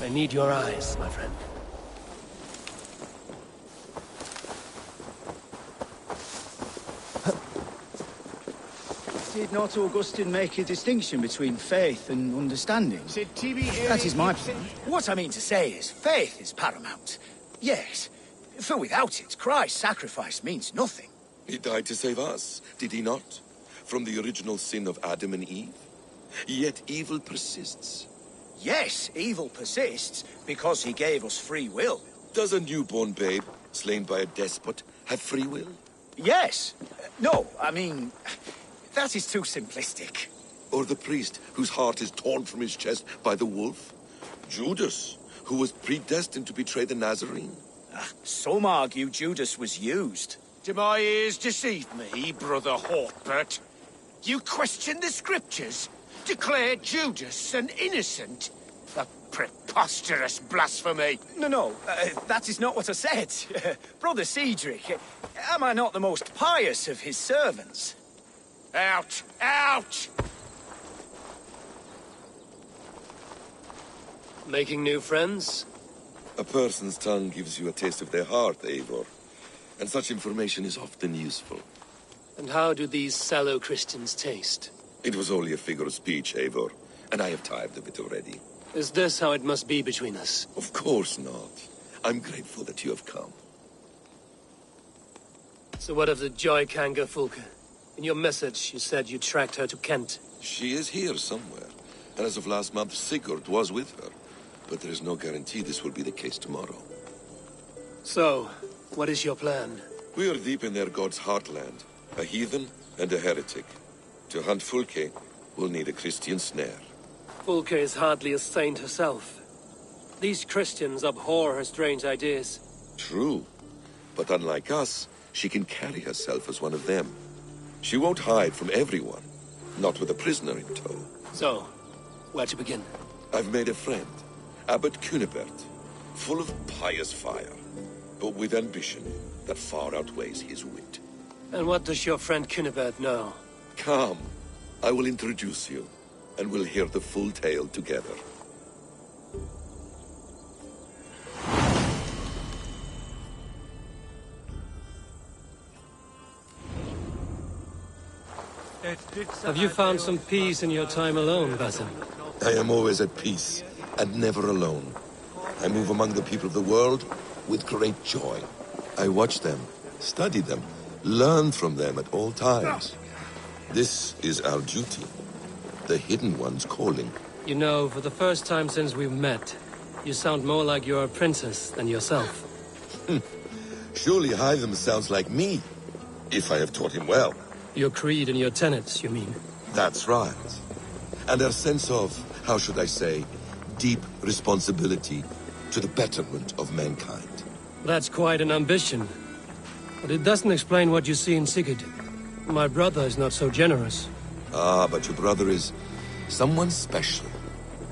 I need your eyes, my friend. Did not Augustine make a distinction between faith and understanding? That is my point. What I mean to say is, faith is paramount. Yes, for without it, Christ's sacrifice means nothing. He died to save us, did he not? From the original sin of Adam and Eve? Yet evil persists. Yes, evil persists because he gave us free will. Does a newborn babe, slain by a despot, have free will? Yes. No, I mean, that is too simplistic. Or the priest whose heart is torn from his chest by the wolf? Judas, who was predestined to betray the Nazarene? Some argue Judas was used. Do my ears deceive me, Brother Hawkbert? You question the scriptures? Declare Judas an innocent? A preposterous blasphemy! No, that is not what I said. Brother Cedric, am I not the most pious of his servants? Out! Out! Making new friends? A person's tongue gives you a taste of their heart, Eivor. And such information is often useful. And how do these sallow Christians taste? It was only a figure of speech, Eivor, and I have tired of it already. Is this how it must be between us? Of course not. I'm grateful that you have come. So what of the Joy Kanga Fulka? In your message, you said you tracked her to Kent. She is here somewhere, and as of last month, Sigurd was with her. But there is no guarantee this will be the case tomorrow. So, what is your plan? We are deep in their god's heartland. A heathen and a heretic. To hunt Fulke, we'll need a Christian snare. Fulke is hardly a saint herself. These Christians abhor her strange ideas. True. But unlike us, she can carry herself as one of them. She won't hide from everyone. Not with a prisoner in tow. So, where to begin? I've made a friend. Abbot Cunibert. Full of pious fire. But with ambition that far outweighs his wit. And what does your friend Cunibert know? Come. I will introduce you. And we'll hear the full tale together. Have you found some peace in your time alone, Basim? I am always at peace, and never alone. I move among the people of the world with great joy. I watch them, study them, learn from them at all times. This is our duty. The Hidden One's calling. You know, for the first time since we've met, you sound more like you're a princess than yourself. Surely Hytham sounds like me, if I have taught him well. Your creed and your tenets, you mean? That's right. And our sense of, how should I say, deep responsibility to the betterment of mankind. That's quite an ambition. But it doesn't explain what you see in Sigurd. My brother is not so generous. Ah, but your brother is someone special,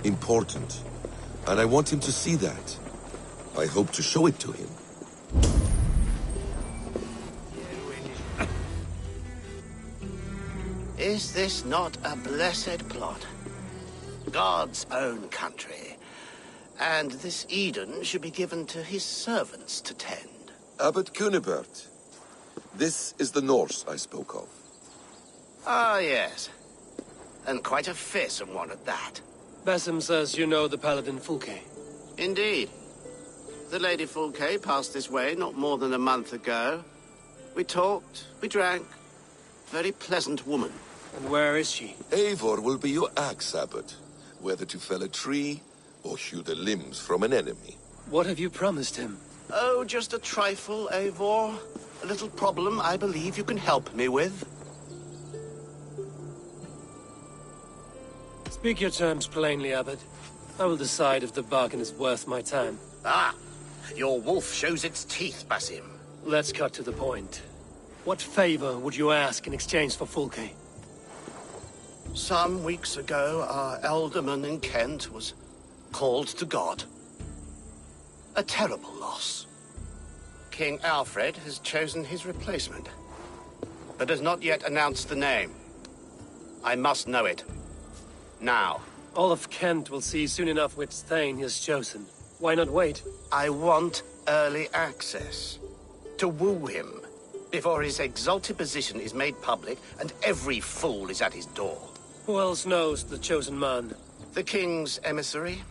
important. And I want him to see that. I hope to show it to him. Is this not a blessed plot? God's own country. And this Eden should be given to his servants to tend. Abbot Cunibert. This is the Norse I spoke of. Ah, yes. And quite a fearsome one at that. Basim says you know the paladin Fulke. Indeed. The Lady Fulke passed this way not more than a month ago. We talked, we drank. Very pleasant woman. And where is she? Eivor will be your axe, Abbot. Whether to fell a tree, or hew the limbs from an enemy. What have you promised him? Oh, just a trifle, Eivor. A little problem I believe you can help me with. Speak your terms plainly, Abbot. I will decide if the bargain is worth my time. Ah, your wolf shows its teeth, Basim. Let's cut to the point. What favor would you ask in exchange for Fulke? Some weeks ago, our alderman in Kent was called to God. A terrible loss. King Alfred has chosen his replacement, but has not yet announced the name. I must know it. Now. All of Kent will see soon enough which Thane he has chosen. Why not wait? I want early access. To woo him, before his exalted position is made public and every fool is at his door. Who else knows the chosen man? The king's emissary,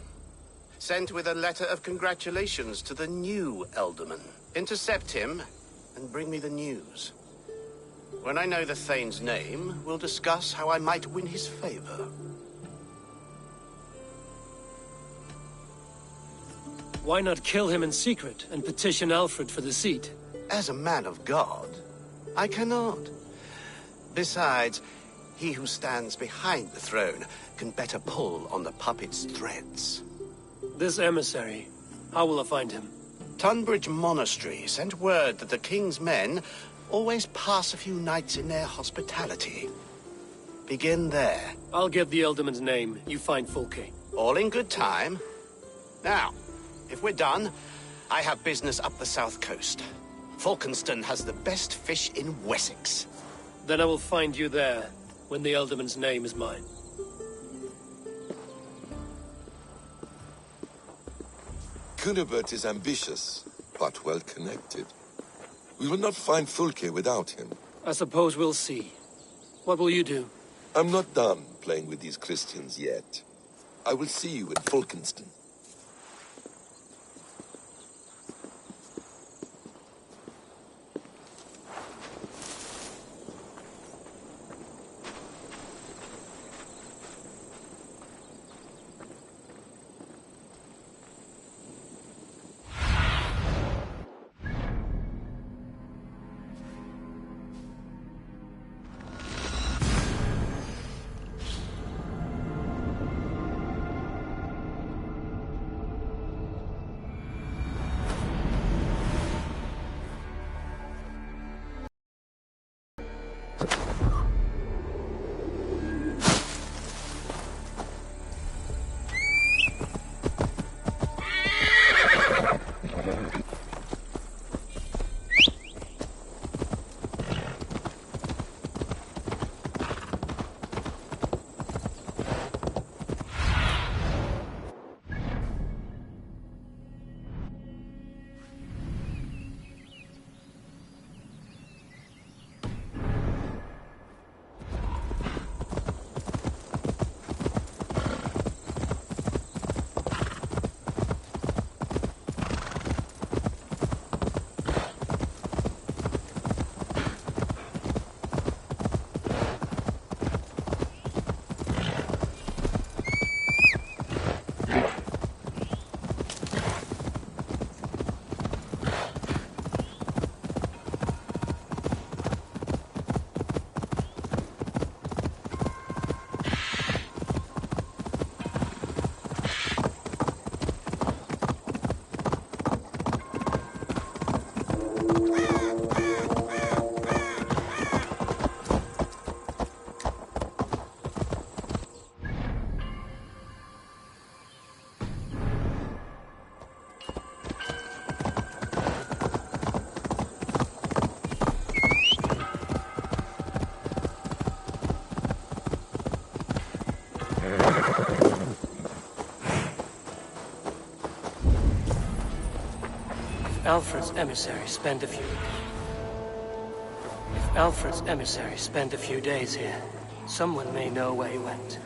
sent with a letter of congratulations to the new alderman. Intercept him, and bring me the news. When I know the Thane's name, we'll discuss how I might win his favor. Why not kill him in secret and petition Alfred for the seat? As a man of God, I cannot. Besides, he who stands behind the throne can better pull on the puppet's threads. This emissary, how will I find him? Tunbridge Monastery sent word that the king's men always pass a few nights in their hospitality. Begin there. I'll get the Elderman's name. You find Fulke. All in good time. Now, if we're done, I have business up the south coast. Falkenston has the best fish in Wessex. Then I will find you there, when the Elderman's name is mine. Cunibert is ambitious, but well-connected. We will not find Fulke without him. I suppose we'll see. What will you do? I'm not done playing with these Christians yet. I will see you in Falkenston. If Alfred's emissaries spend a few days here, someone may know where he went.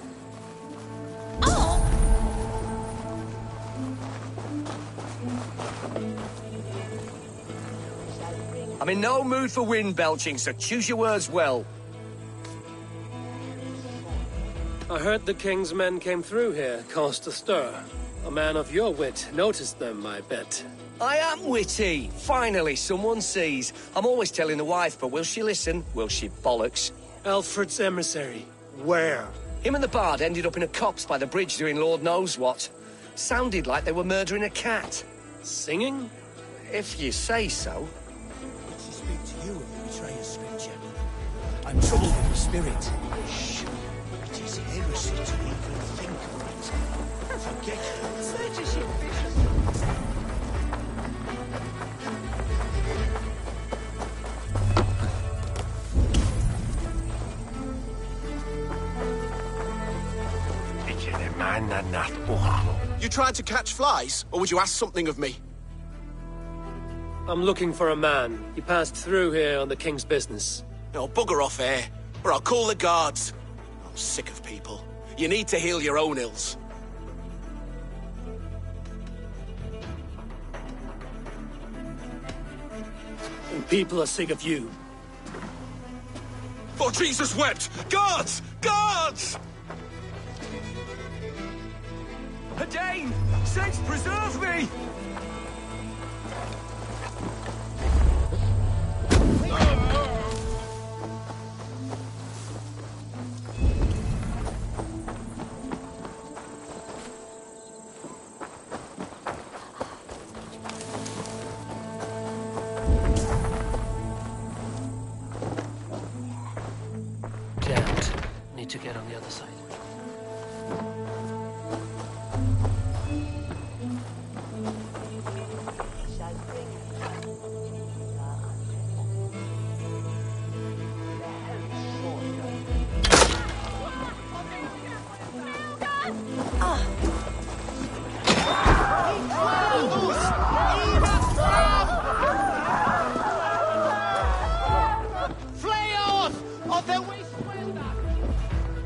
I'm in no mood for wind belching, so choose your words well. I heard the king's men came through here, caused a stir. A man of your wit noticed them, I bet. I am witty. Finally, someone sees. I'm always telling the wife, but will she listen? Will she bollocks? Alfred's emissary. Where? Him and the bard ended up in a copse by the bridge doing Lord knows what. Sounded like they were murdering a cat. Singing? If you say so. Did she speak to you of the betrayer's scripture? I'm troubled with the spirit. Shh. It is heresy to even think of it. Forget it. You tried to catch flies, or would you ask something of me? I'm looking for a man. He passed through here on the king's business. No, bugger off here, or I'll call the guards. I'm sick of people. You need to heal your own ills. And people are sick of you. For Jesus wept! Guards! Guards! A Dane! Saints preserve me! Damned. Need to get on the other side.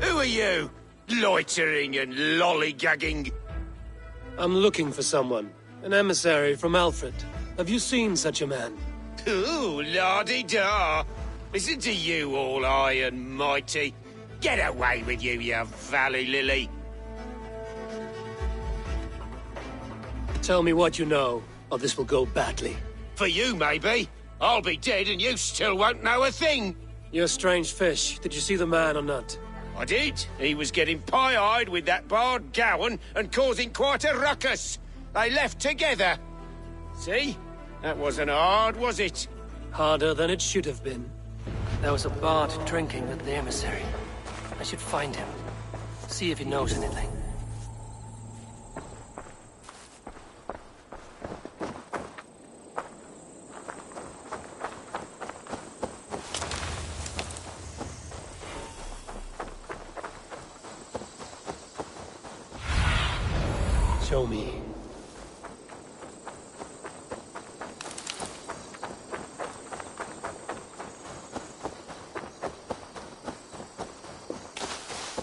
Who are you? Loitering and lollygagging. I'm looking for someone. An emissary from Alfred. Have you seen such a man? Ooh, la-di-da. Listen to you, all high and mighty. Get away with you, you valley lily. Tell me what you know, or this will go badly. For you, maybe. I'll be dead and you still won't know a thing. You're a strange fish. Did you see the man or not? I did. He was getting pie-eyed with that bard Gowan and causing quite a ruckus. They left together. See? That wasn't hard, was it? Harder than it should have been. There was a bard drinking with the emissary. I should find him. See if he knows anything. Show me.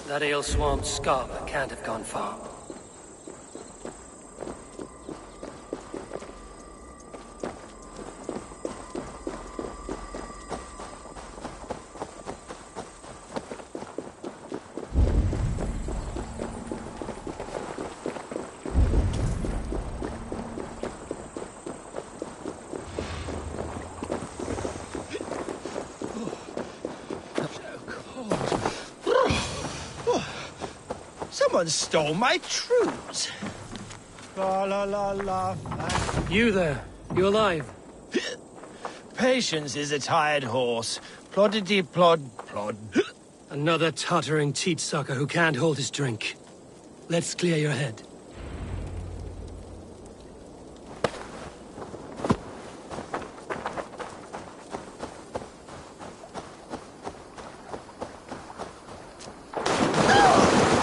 That ale-swamped scarp can't have gone far. Someone stole my trews. La la la la. You there. You alive? Patience is a tired horse. Ploddity plod plod. Another tottering teat-sucker who can't hold his drink. Let's clear your head.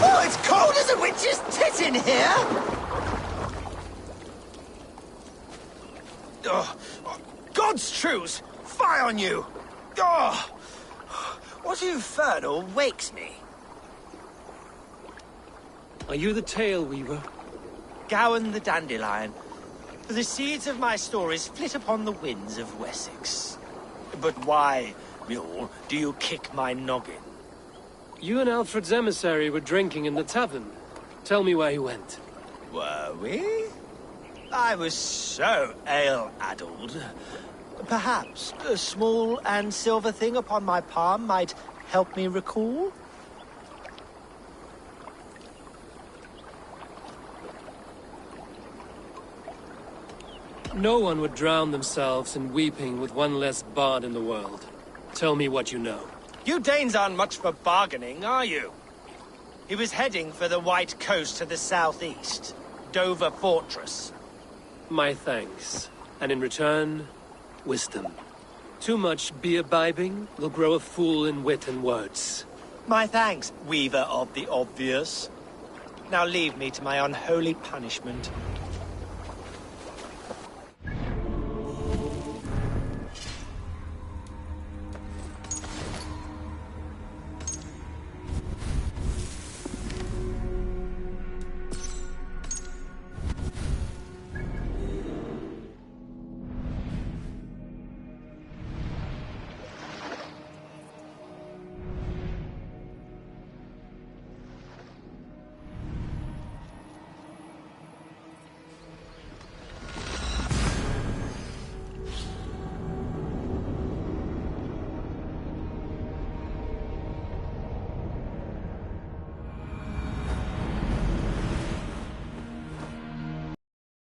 Oh, it's cold as a witch's tit in here! Oh, choose. Fie on you! Oh! What infernal wakes me? Are you the Tale Weaver? Gowan the Dandelion. For the seeds of my stories flit upon the winds of Wessex. But why, mule, do you kick my noggin? You and Alfred's emissary were drinking in the tavern. Tell me where he went. Were we? I was so ale-addled. Perhaps a small and silver thing upon my palm might help me recall? No one would drown themselves in weeping with one less bard in the world. Tell me what you know. You Danes aren't much for bargaining, are you? He was heading for the White Coast to the southeast. Dover Fortress. My thanks. And in return, wisdom. Too much beer-bibbing will grow a fool in wit and words. My thanks, Weaver of the Obvious. Now leave me to my unholy punishment.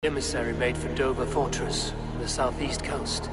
Emissary made for Dover Fortress, the southeast coast.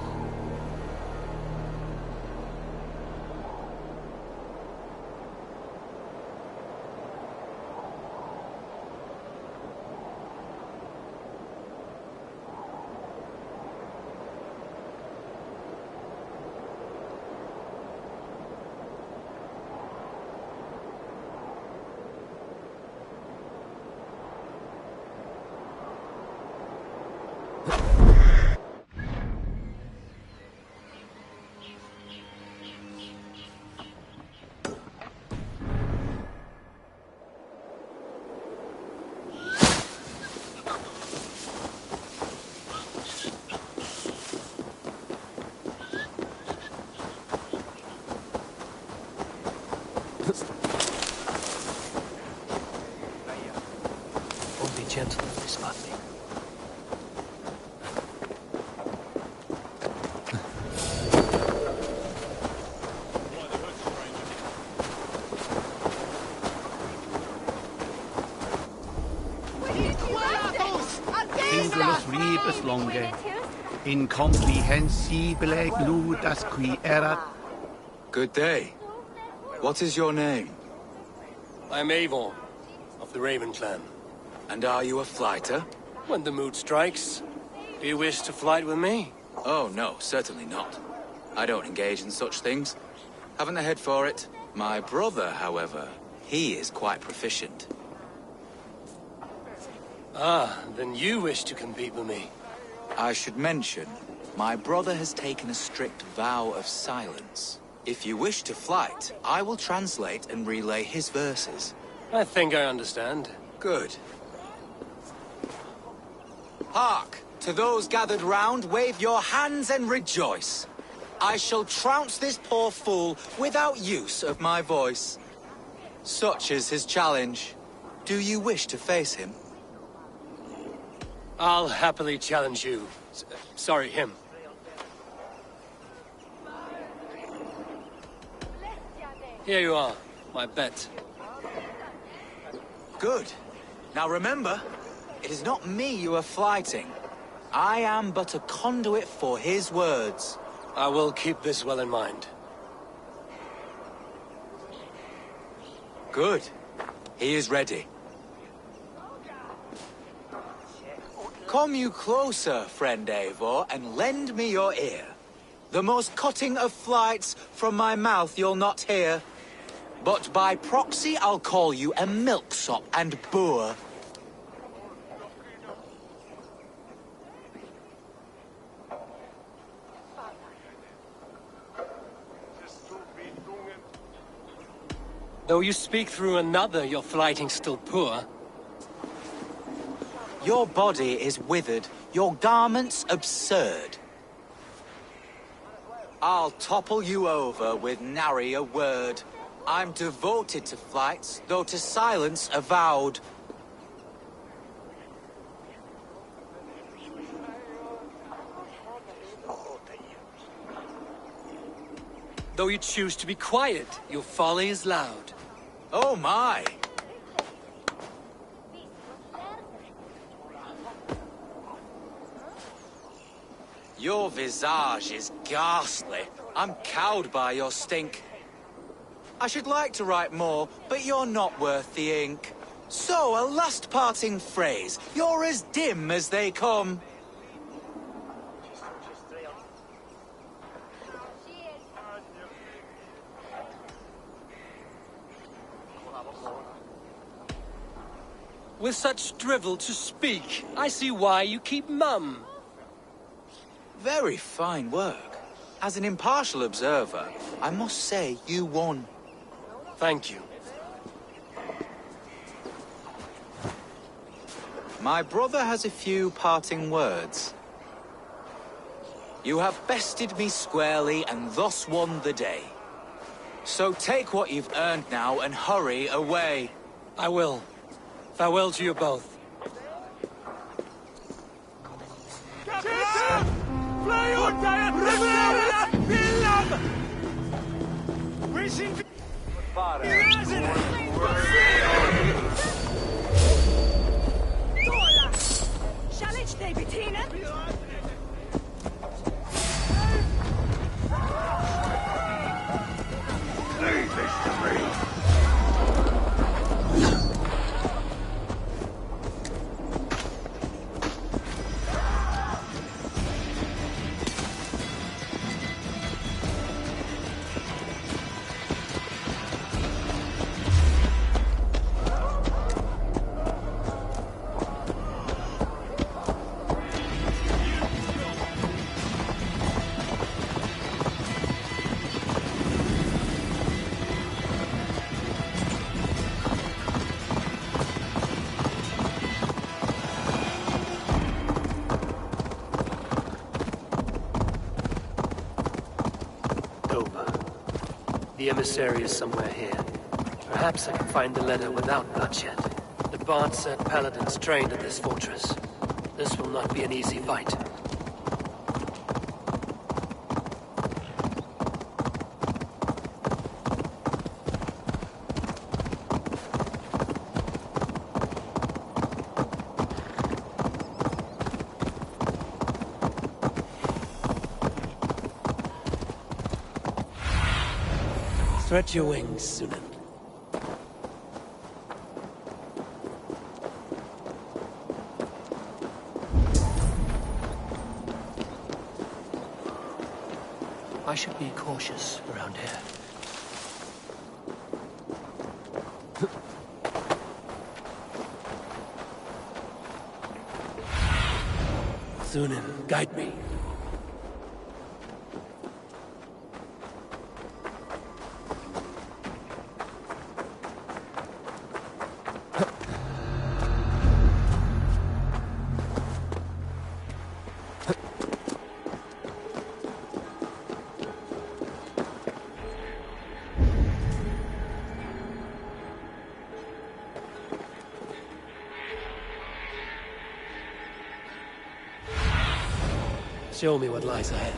Oh, be gentle if they spot me. Singulus rebus longe, incomprehensible gludas qui erat. Good day. What is your name? I'm Avon, of the Raven clan. And are you a flighter? When the mood strikes. Do you wish to flight with me? Oh, no, certainly not. I don't engage in such things. Haven't the head for it. My brother, however, he is quite proficient. Ah, then you wish to compete with me. I should mention, my brother has taken a strict vow of silence. If you wish to flight, I will translate and relay his verses. I think I understand. Good. Hark! To those gathered round, wave your hands and rejoice. I shall trounce this poor fool without use of my voice. Such is his challenge. Do you wish to face him? I'll happily challenge you. Sorry, him. Here you are, my bet. Good. Now remember, it is not me you are flighting. I am but a conduit for his words. I will keep this well in mind. Good. He is ready. Come you closer, friend Eivor, and lend me your ear. The most cutting of flights from my mouth you'll not hear. But by proxy I'll call you a milksop and boor. Though you speak through another, your flighting's still poor. Your body is withered, your garments absurd. I'll topple you over with nary a word. I'm devoted to flights, though to silence avowed. Though you choose to be quiet, your folly is loud. Oh my! Your visage is ghastly. I'm cowed by your stink. I should like to write more, but you're not worth the ink. So, a last parting phrase. You're as dim as they come. With such drivel to speak, I see why you keep mum. Very fine work. As an impartial observer, I must say you won. Thank you. My brother has a few parting words. You have bested me squarely and thus won the day. So take what you've earned now and hurry away. I will. Farewell to you both. The emissary is somewhere here. Perhaps I can find the letter without bloodshed. The Bard said paladins trained at this fortress. This will not be an easy fight. Spread your wings, Sunan. I should be cautious around here. Sunan, guide me. Show me what lies ahead.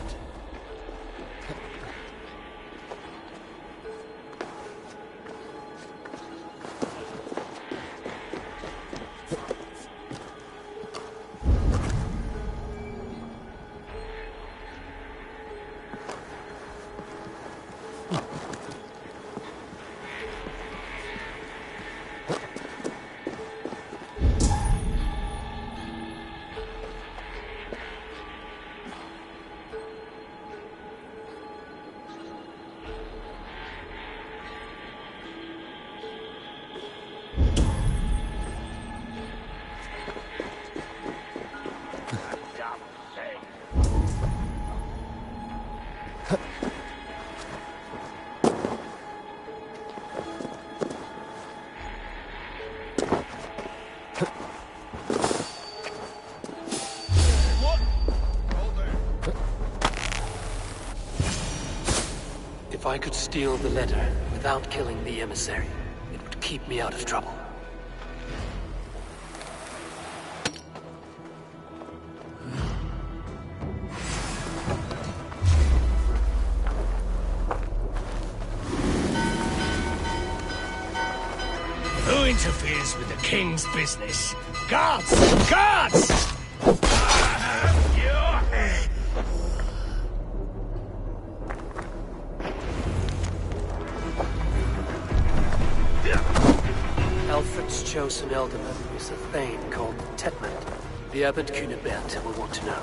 I could steal the letter without killing the emissary, it would keep me out of trouble. Who interferes with the king's business? Guards! Guards! Alfred's chosen ealdorman is a thane called Tetmund. The Abbot Cunibert will want to know.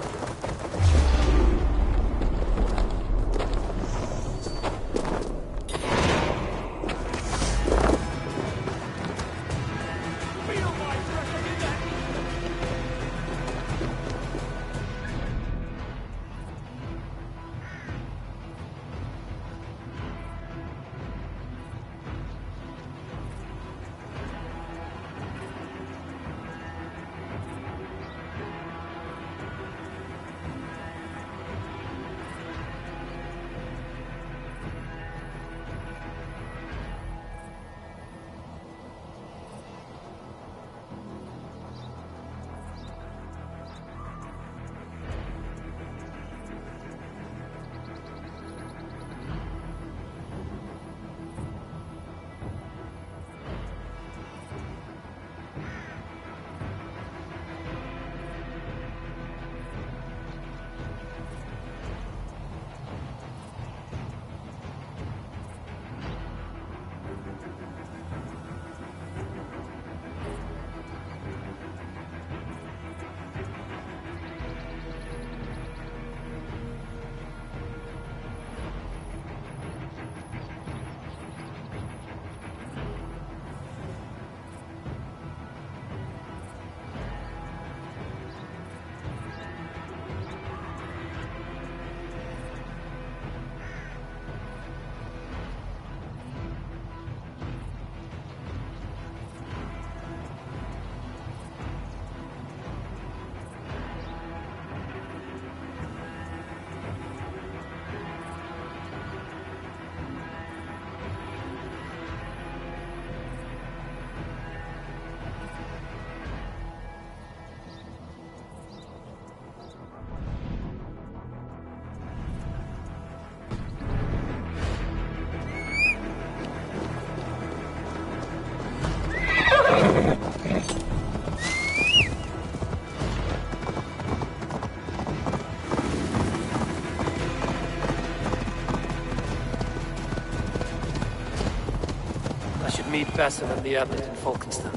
Meet Basim and the Abbot in Falkenstein.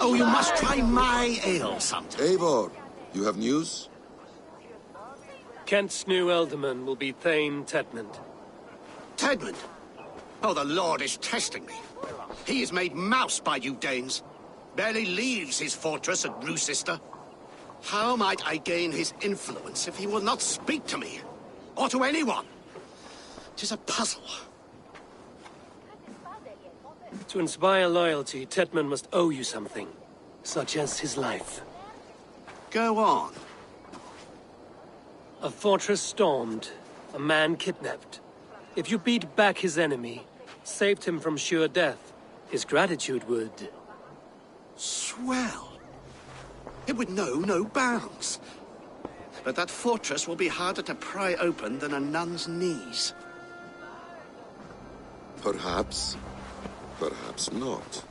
Oh, you must try my ale sometime. Eivor, you have news? Kent's new ealdorman will be Thane Tetmund. Tedmund? Oh, the Lord is testing me. He is made mouse by you Danes. Barely leaves his fortress at Roosister. How might I gain his influence if he will not speak to me? Or to anyone? 'Tis a puzzle. To inspire loyalty, Tetmund must owe you something, such as his life. Go on. A fortress stormed, a man kidnapped. If you beat back his enemy, saved him from sure death, his gratitude would... Swell. It would know no bounds. But that fortress will be harder to pry open than a nun's knees. Perhaps. Perhaps not.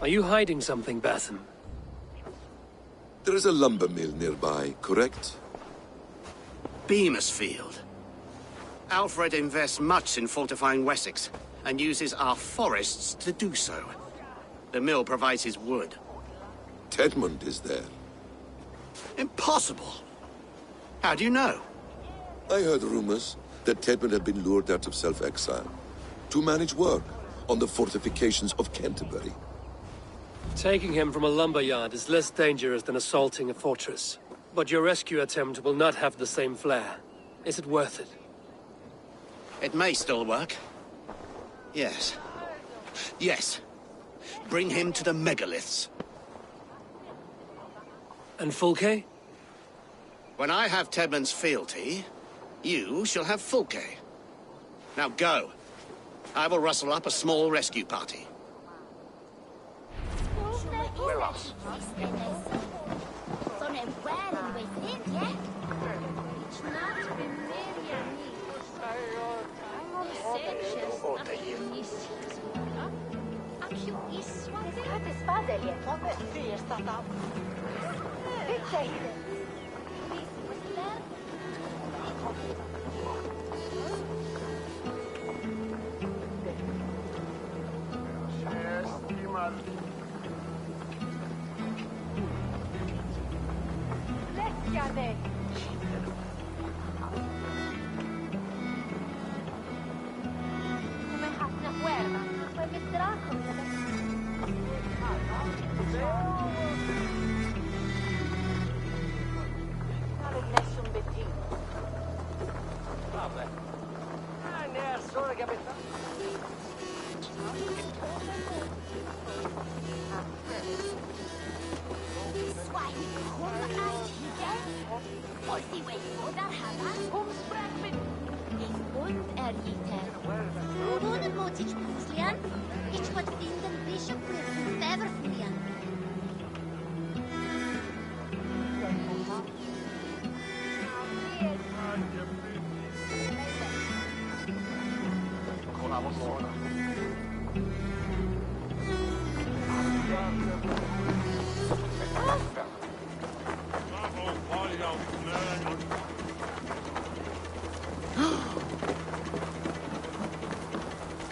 Are you hiding something, Batham? There is a lumber mill nearby, correct? Beamersfield. Alfred invests much in fortifying Wessex, and uses our forests to do so. The mill provides his wood. Tedmund is there. Impossible! How do you know? I heard rumors that Tedmund had been lured out of self-exile to manage work on the fortifications of Canterbury. Taking him from a lumberyard is less dangerous than assaulting a fortress. But your rescue attempt will not have the same flair. Is it worth it? It may still work. Yes. Yes. Bring him to the megaliths. And Fulke? When I have Tedmund's fealty, you shall have Fulke. Now go. I will rustle up a small rescue party.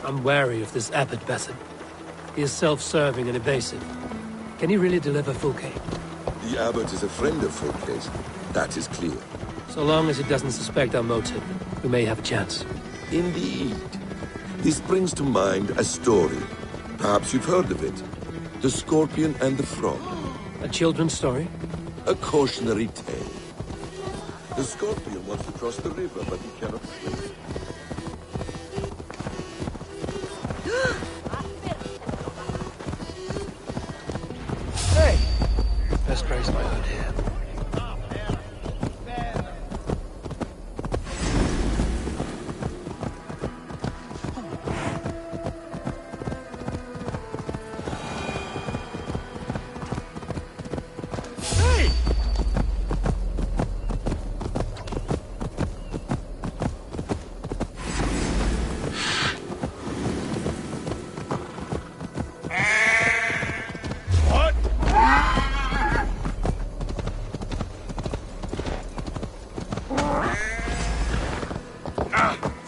I'm wary of this abbot, Bassett. He is self-serving and evasive. Can he really deliver Fulke? The abbot is a friend of Fulke's. That is clear. So long as he doesn't suspect our motive, we may have a chance. Indeed. This brings to mind a story. Perhaps you've heard of it. The Scorpion and the Frog. A children's story? A cautionary tale. The Scorpion wants to cross the river, but he cannot swim. Hey! Best raise my hood here.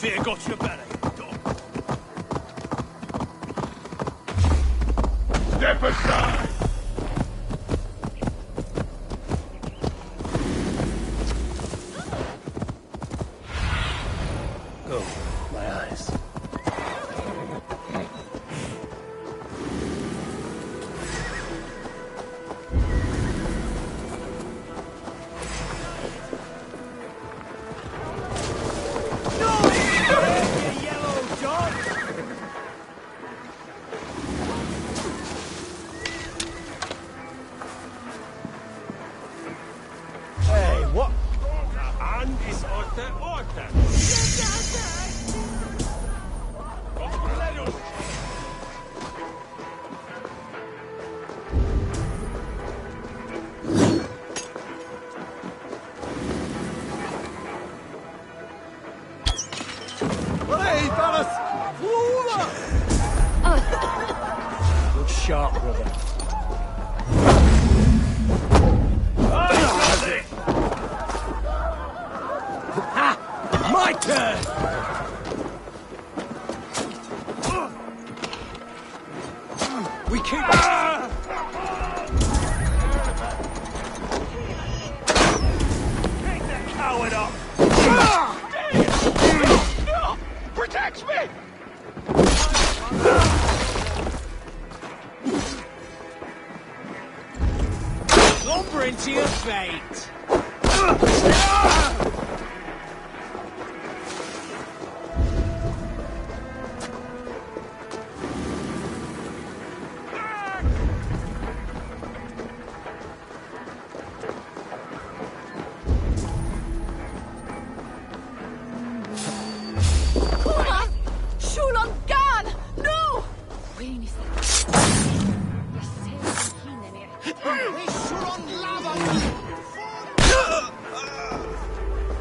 Fear got your belly, dog. Step aside! Go, my eyes. sharp, brother. My turn! We keep... Take that coward up! No! Protect me! Lumber into your fate!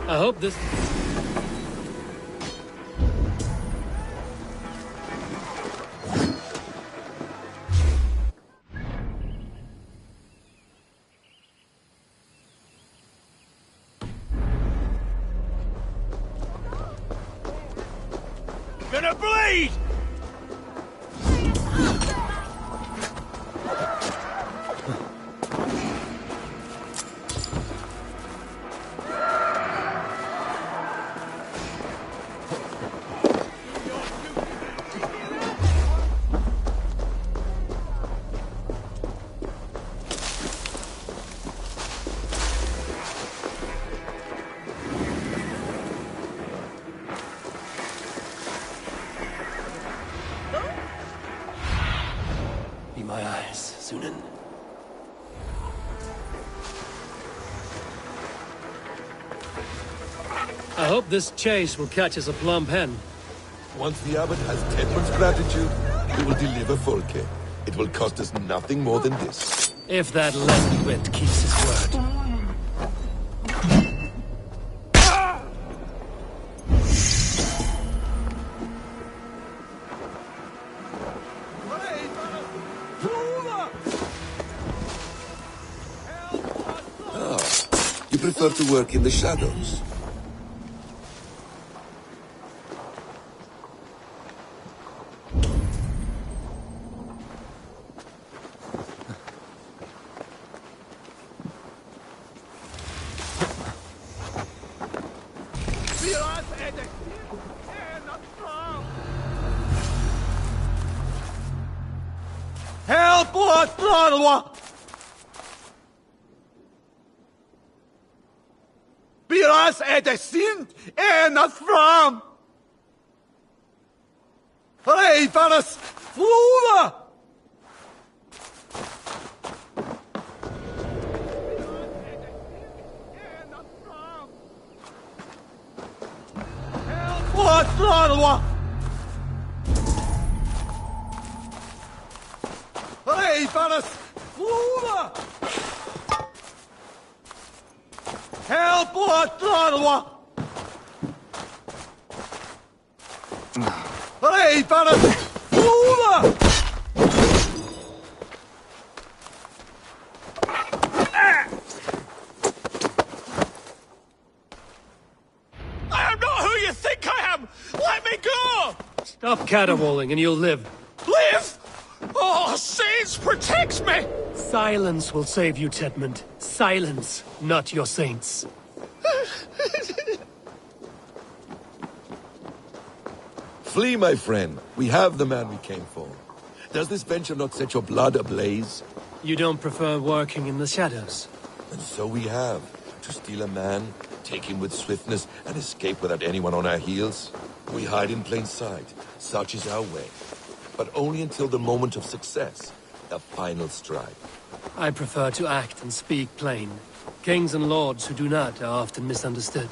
I hope this... Gonna bleed! Be my eyes, Sunan. I hope this chase will catch us a plump hen. Once the abbot has Tedmund's gratitude, he will deliver Folke. It will cost us nothing more than this. If that left-wit keeps his word. You prefer to work in the shadows? Help us, Lord! Biras är det synd ända fram! Revarnas floder! Help us, Lord! Revarnas floder! Help us, Lord! Revarnas floder! I am not who you think I am! Let me go! Stop caterwauling and you'll live. Live! Oh, saints, protect me! Silence will save you, Tedmund. Silence, not your saints. Flee, my friend. We have the man we came for. Does this venture not set your blood ablaze? You don't prefer working in the shadows? And so we have. To steal a man, take him with swiftness, and escape without anyone on our heels. We hide in plain sight. Such is our way. But only until the moment of success. The final strike. I prefer to act and speak plain. Kings and lords who do not are often misunderstood.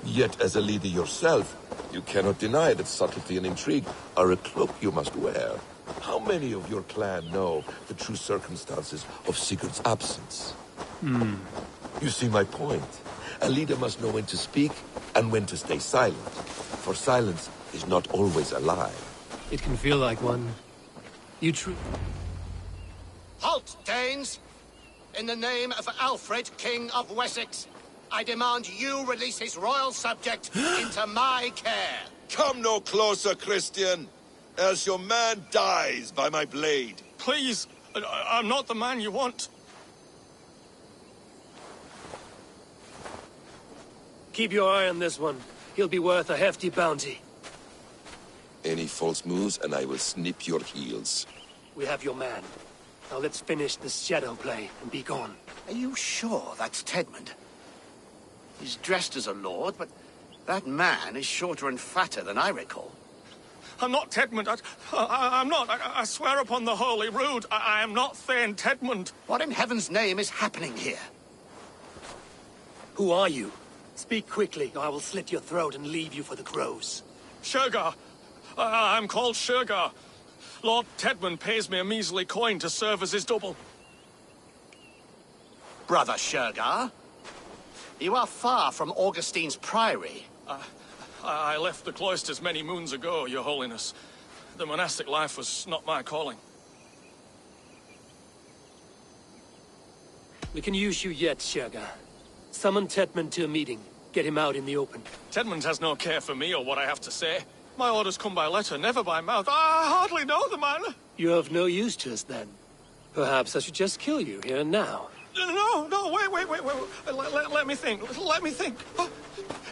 Yet, as a leader yourself, you cannot deny that subtlety and intrigue are a cloak you must wear. How many of your clan know the true circumstances of Sigurd's absence? You see my point. A leader must know when to speak and when to stay silent. For silence is not always a lie. It can feel like one. You Halt, Danes! In the name of Alfred, King of Wessex, I demand you release his royal subject into my care. Come no closer, Christian, else your man dies by my blade. Please, I'm not the man you want. Keep your eye on this one. He'll be worth a hefty bounty. Any false moves, and I will snip your heels. We have your man. Now let's finish this shadow play and be gone. Are you sure that's Tedmund? He's dressed as a lord, but that man is shorter and fatter than I recall. I'm not Tedmund. I'm not. I swear upon the Holy Rood, I am not Thane Tedmund. What in heaven's name is happening here? Who are you? Speak quickly, or I will slit your throat and leave you for the crows. Shergar. I'm called Shergar. Lord Tedmund pays me a measly coin to serve as his double. Brother Shergar? You are far from Augustine's priory. I left the cloisters many moons ago, Your Holiness. The monastic life was not my calling. We can use you yet, Shergar. Summon Tedmund to a meeting. Get him out in the open. Tedmund has no care for me or what I have to say. My orders come by letter, never by mouth. I hardly know the man. You're of no use to us, then. Perhaps I should just kill you here and now. No, wait. Let me think. Let me think.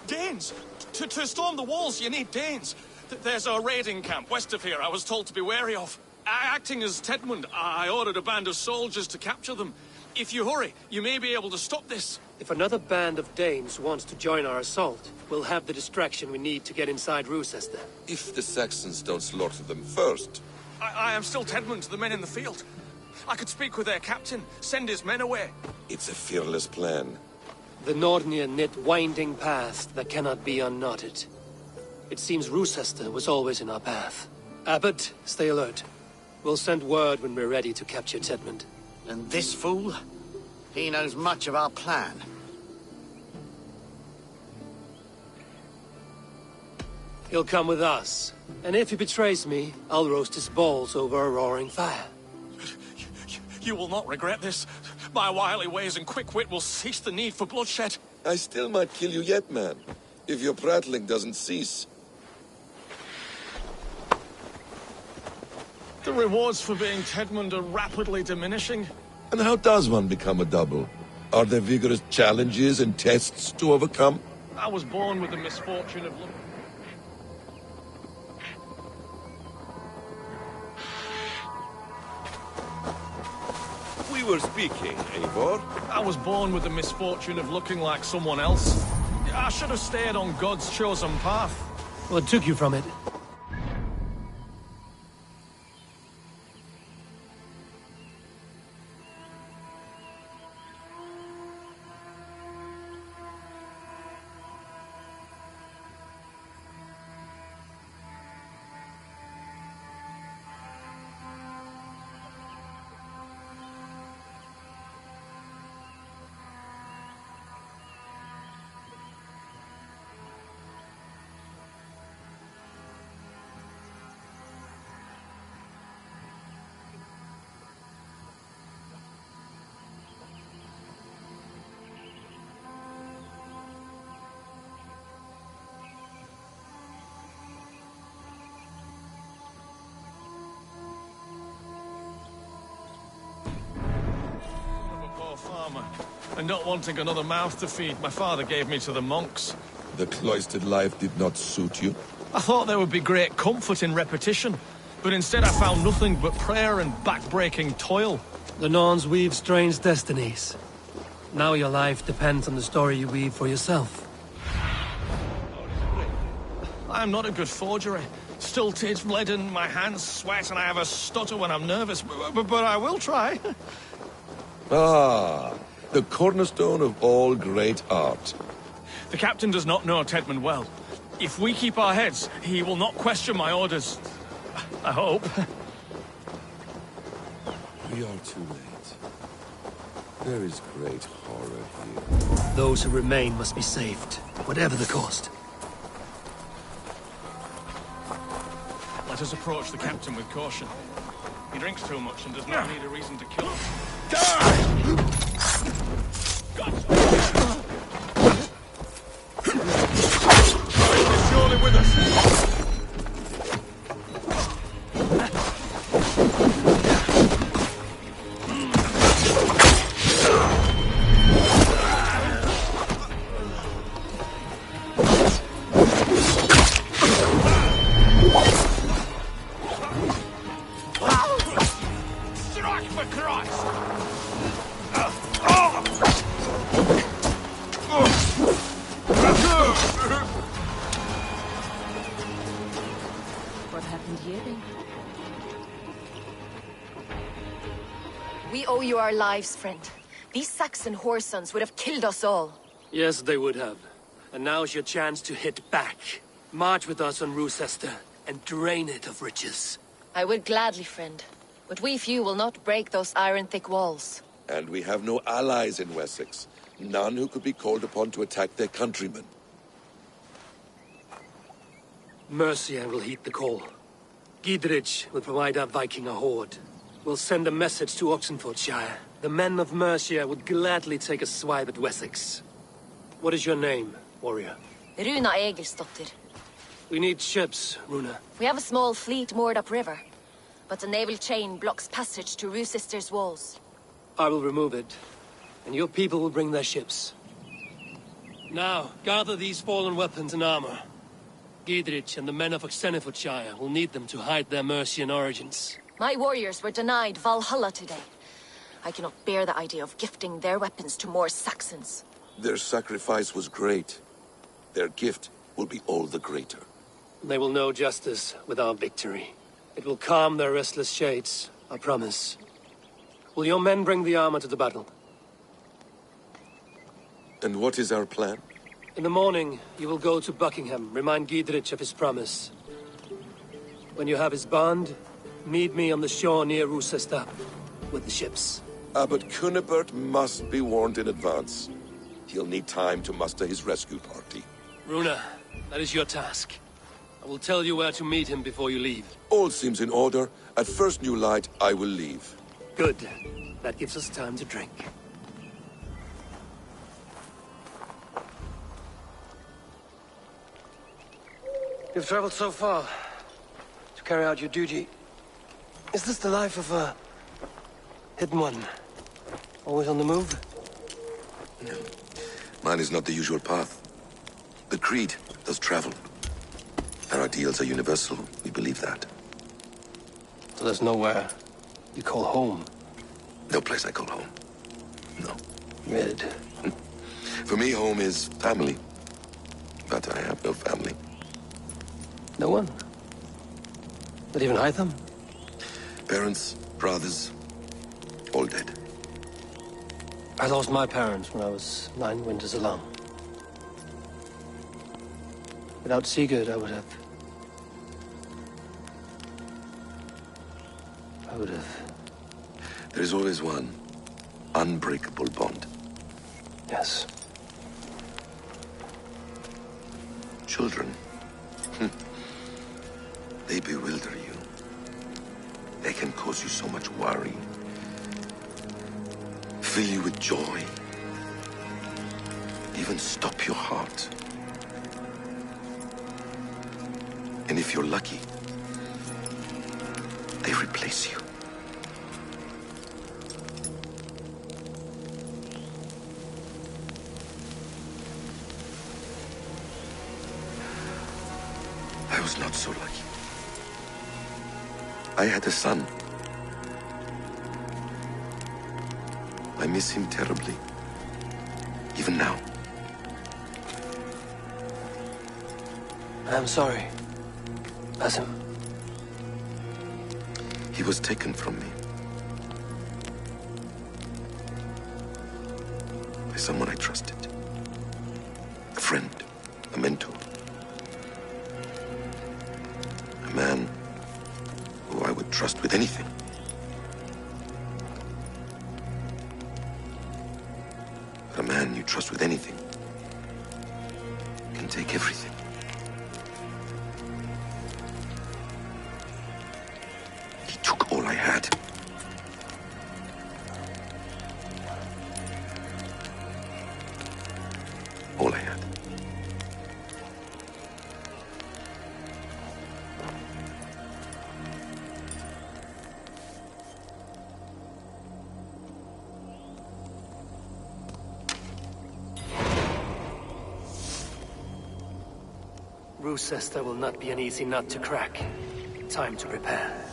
Danes. To storm the walls, you need Danes. There's a raiding camp west of here I was told to be wary of. Acting as Tedmund, I ordered a band of soldiers to capture them. If you hurry, you may be able to stop this. If another band of Danes wants to join our assault, we'll have the distraction we need to get inside Rochester. If the Saxons don't slaughter them first. I am still Tedmund to the men in the field. I could speak with their captain, send his men away. It's a fearless plan. The Nordnir knit winding paths that cannot be unknotted. It seems Rochester was always in our path. Abbot, stay alert. We'll send word when we're ready to capture Tedmund. And this fool? He knows much of our plan. He'll come with us. And if he betrays me, I'll roast his balls over a roaring fire. You will not regret this. My wily ways and quick wit will cease the need for bloodshed. I still might kill you yet, man. If your prattling doesn't cease. The rewards for being Tedmund are rapidly diminishing. And how does one become a double? Are there vigorous challenges and tests to overcome? I was born with the misfortune of looking... We were speaking, Eivor. I was born with the misfortune of looking like someone else. I should have stayed on God's chosen path. What took you from it? Farmer, and not wanting another mouth to feed, my father gave me to the monks. The cloistered life did not suit you? I thought there would be great comfort in repetition, but instead I found nothing but prayer and back-breaking toil. The Norns weave strange destinies. Now your life depends on the story you weave for yourself. I am not a good forger. Stilted, leaden, my hands sweat, and I have a stutter when I'm nervous, but I will try. Ah, the cornerstone of all great art. The captain does not know Tedmund well. If we keep our heads, he will not question my orders. I hope. We are too late. There is great horror here. Those who remain must be saved, whatever the cost. Let us approach the captain with caution. He drinks too much and does not need a reason to kill him. He's surely with us. Strike for Christ! What happened here then? We owe you our lives, friend. These Saxon whoresons would have killed us all. Yes, they would have. And now's your chance to hit back. March with us on Rochester and drain it of riches. I would gladly, friend. But we few will not break those iron-thick walls. And we have no allies in Wessex. None who could be called upon to attack their countrymen. Mercia will heed the call. Gidrich will provide our Viking a horde. We'll send a message to Oxenfordshire. The men of Mercia would gladly take a swipe at Wessex. What is your name, warrior? Runa Egilsdotter. We need ships, Runa. We have a small fleet moored upriver, but the naval chain blocks passage to Rochester's walls. I will remove it, and your people will bring their ships. Now, gather these fallen weapons and armor. Gidrich and the men of Oxenfordshire will need them to hide their Mercian origins. My warriors were denied Valhalla today. I cannot bear the idea of gifting their weapons to more Saxons. Their sacrifice was great. Their gift will be all the greater. They will know justice with our victory. It will calm their restless shades, I promise. Will your men bring the armor to the battle? And what is our plan? In the morning, you will go to Buckingham, remind Gidrich of his promise. When you have his bond, meet me on the shore near Rochester with the ships. Abbot Cunibert must be warned in advance. He'll need time to muster his rescue party. Runa, that is your task. I will tell you where to meet him before you leave. All seems in order. At first new light, I will leave. Good. That gives us time to drink. You've traveled so far to carry out your duty. Is this the life of a hidden one? Always on the move? No. Mine is not the usual path. The Creed does travel. Our ideals are universal. We believe that. So there's nowhere you call home? No place I call home. No. Red. For me, home is family. But I have no family. No one? Not even Hytham? Parents, brothers, all dead. I lost my parents when I was 9 winters alone. Without Sigurd, I would have... There is always one unbreakable bond. Yes. Children. They bewilder you. They can cause you so much worry. Fill you with joy. Even stop your heart. And if you're lucky, they replace you. I was not so lucky. I had a son. I miss him terribly. Even now. I am sorry. Basim. He was taken from me. By someone I trusted. A friend. A mentor. A man who I would trust with anything. But a man you trust with anything can take everything. He took all I had. Roosester will not be an easy nut to crack. Time to prepare.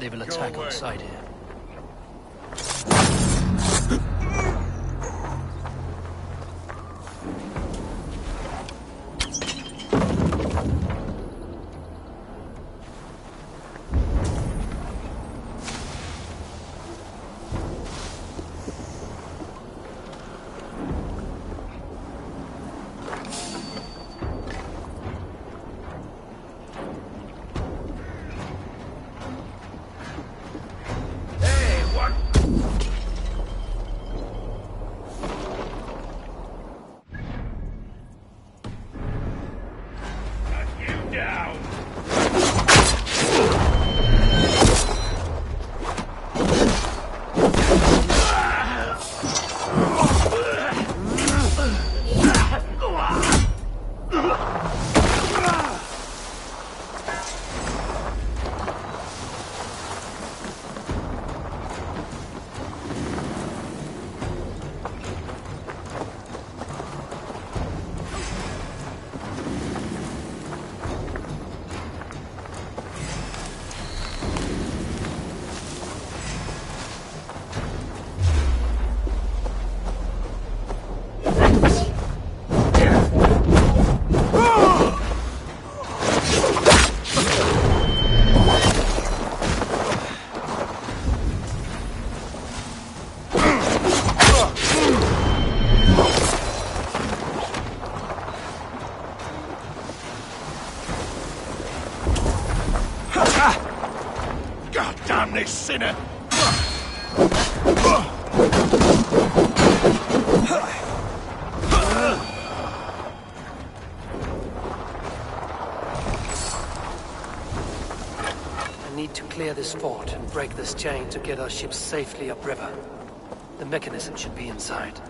They will attack on sight here. God damn this sinner! I need to clear this fort and break this chain to get our ships safely upriver. The mechanism should be inside.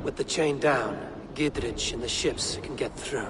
With the chain down, Gidrich and the ships can get through.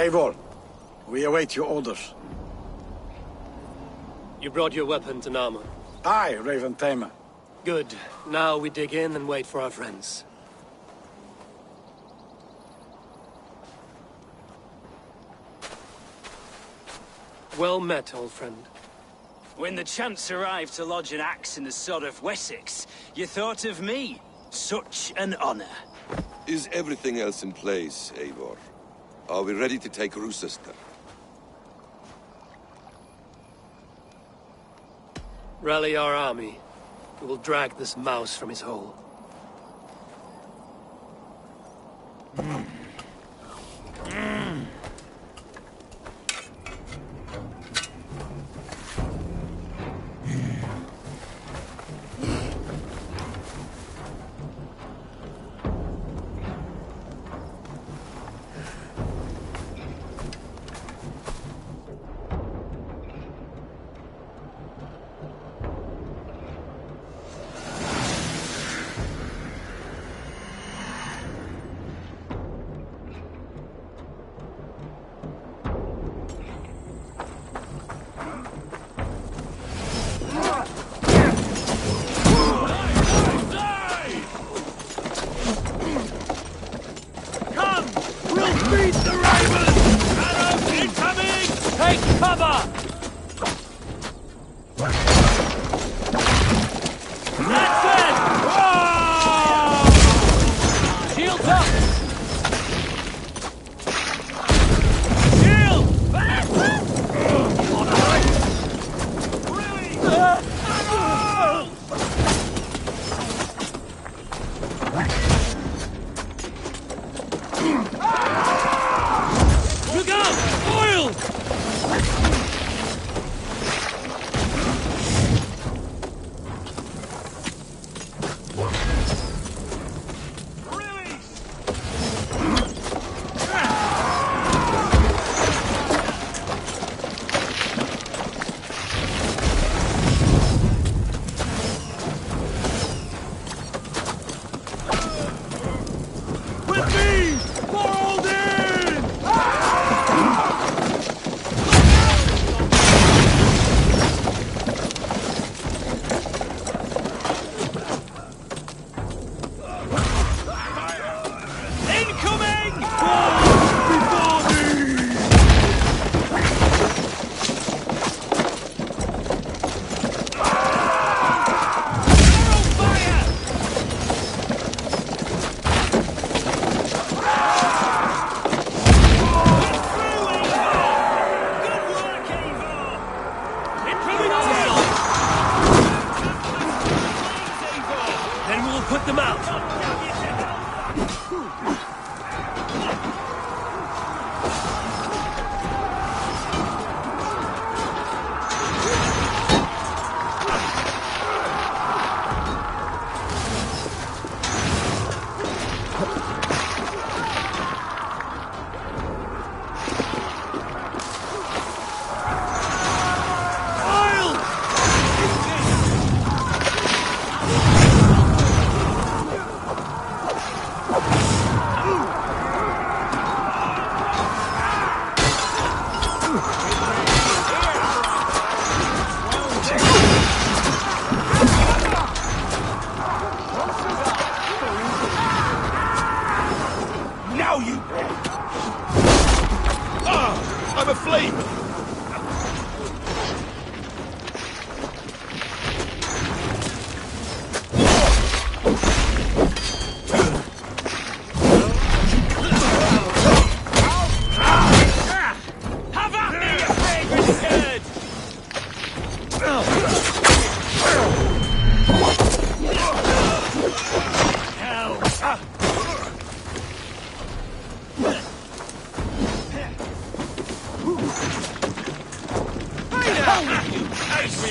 Eivor, we await your orders. You brought your weapons and armor. Aye, Raven Tamer. Good. Now we dig in and wait for our friends. Well met, old friend. When the chance arrived to lodge an axe in the sod of Wessex, you thought of me. Such an honor. Is everything else in place, Eivor? Are we ready to take Rochester? Rally our army. We will drag this mouse from his hole.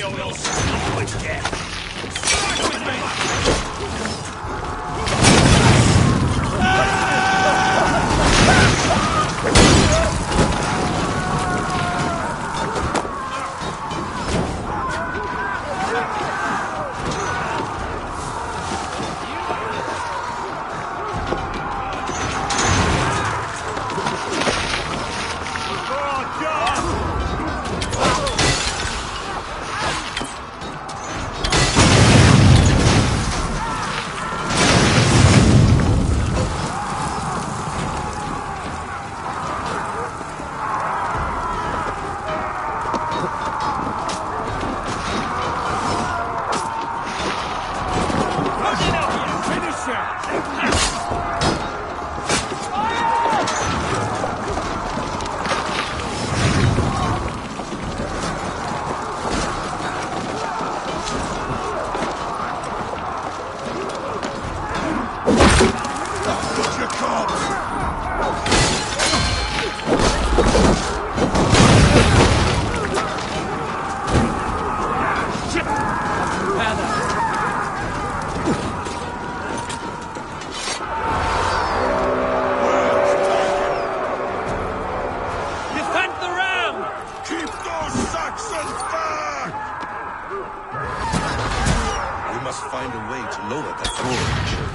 oil stop with death. Strike with me!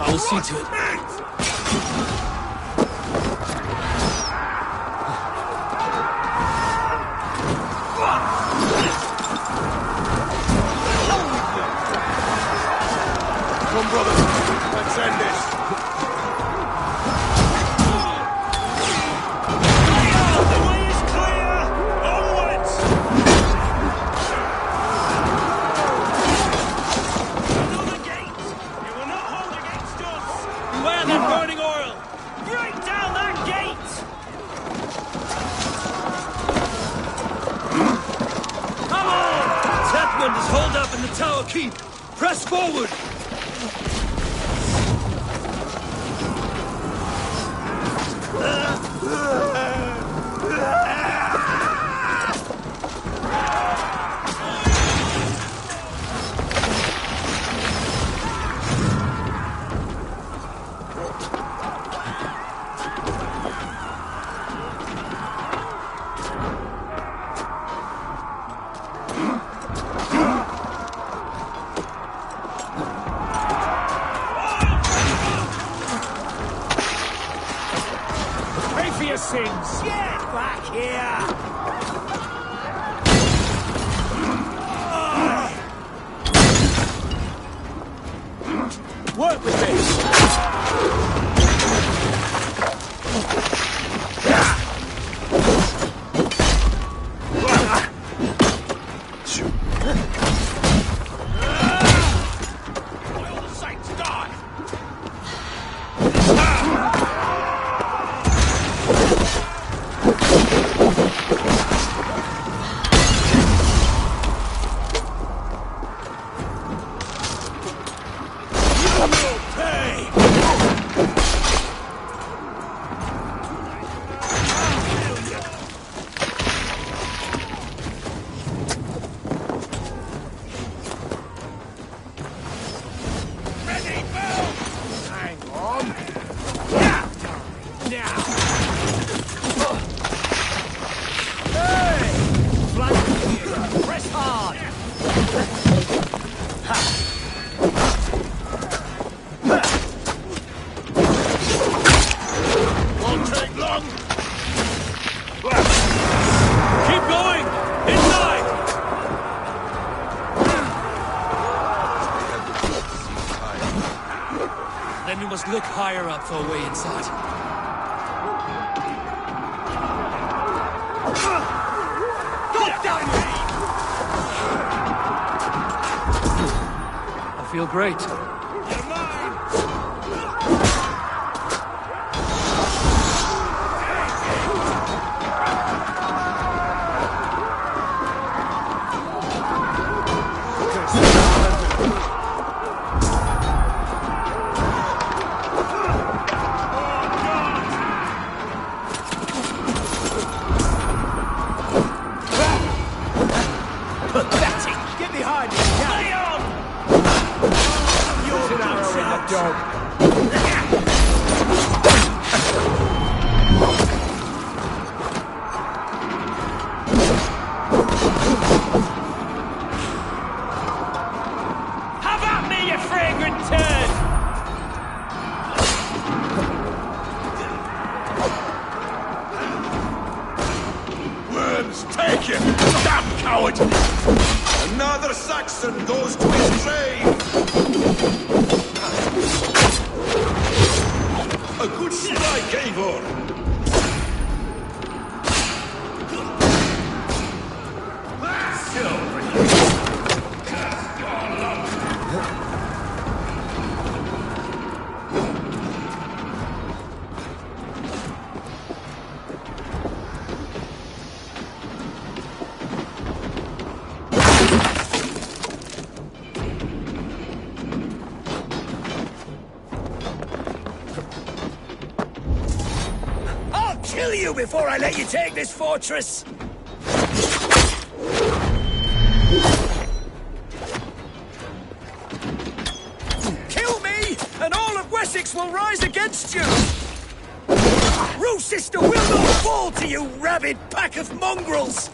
I'll see to it. Come, brothers. Let's end this. The way is clear! Onwards! Another gate! You will not hold against us! Beware that burning oil! Break down that gate! Come on! Tatmund is holed up in the tower keep! Press forward! Pray for your sins! Get back here! Work with this! All the saints die! Keep going! Inside! Then we must look higher up for a way inside. I feel great. You're mine! Get behind! coward! Another Saxon goes to his grave! A good strike, Eivor! I'll kill you before I let you take this fortress! Kill me, and all of Wessex will rise against you! Rochester will not fall to you, rabid pack of mongrels!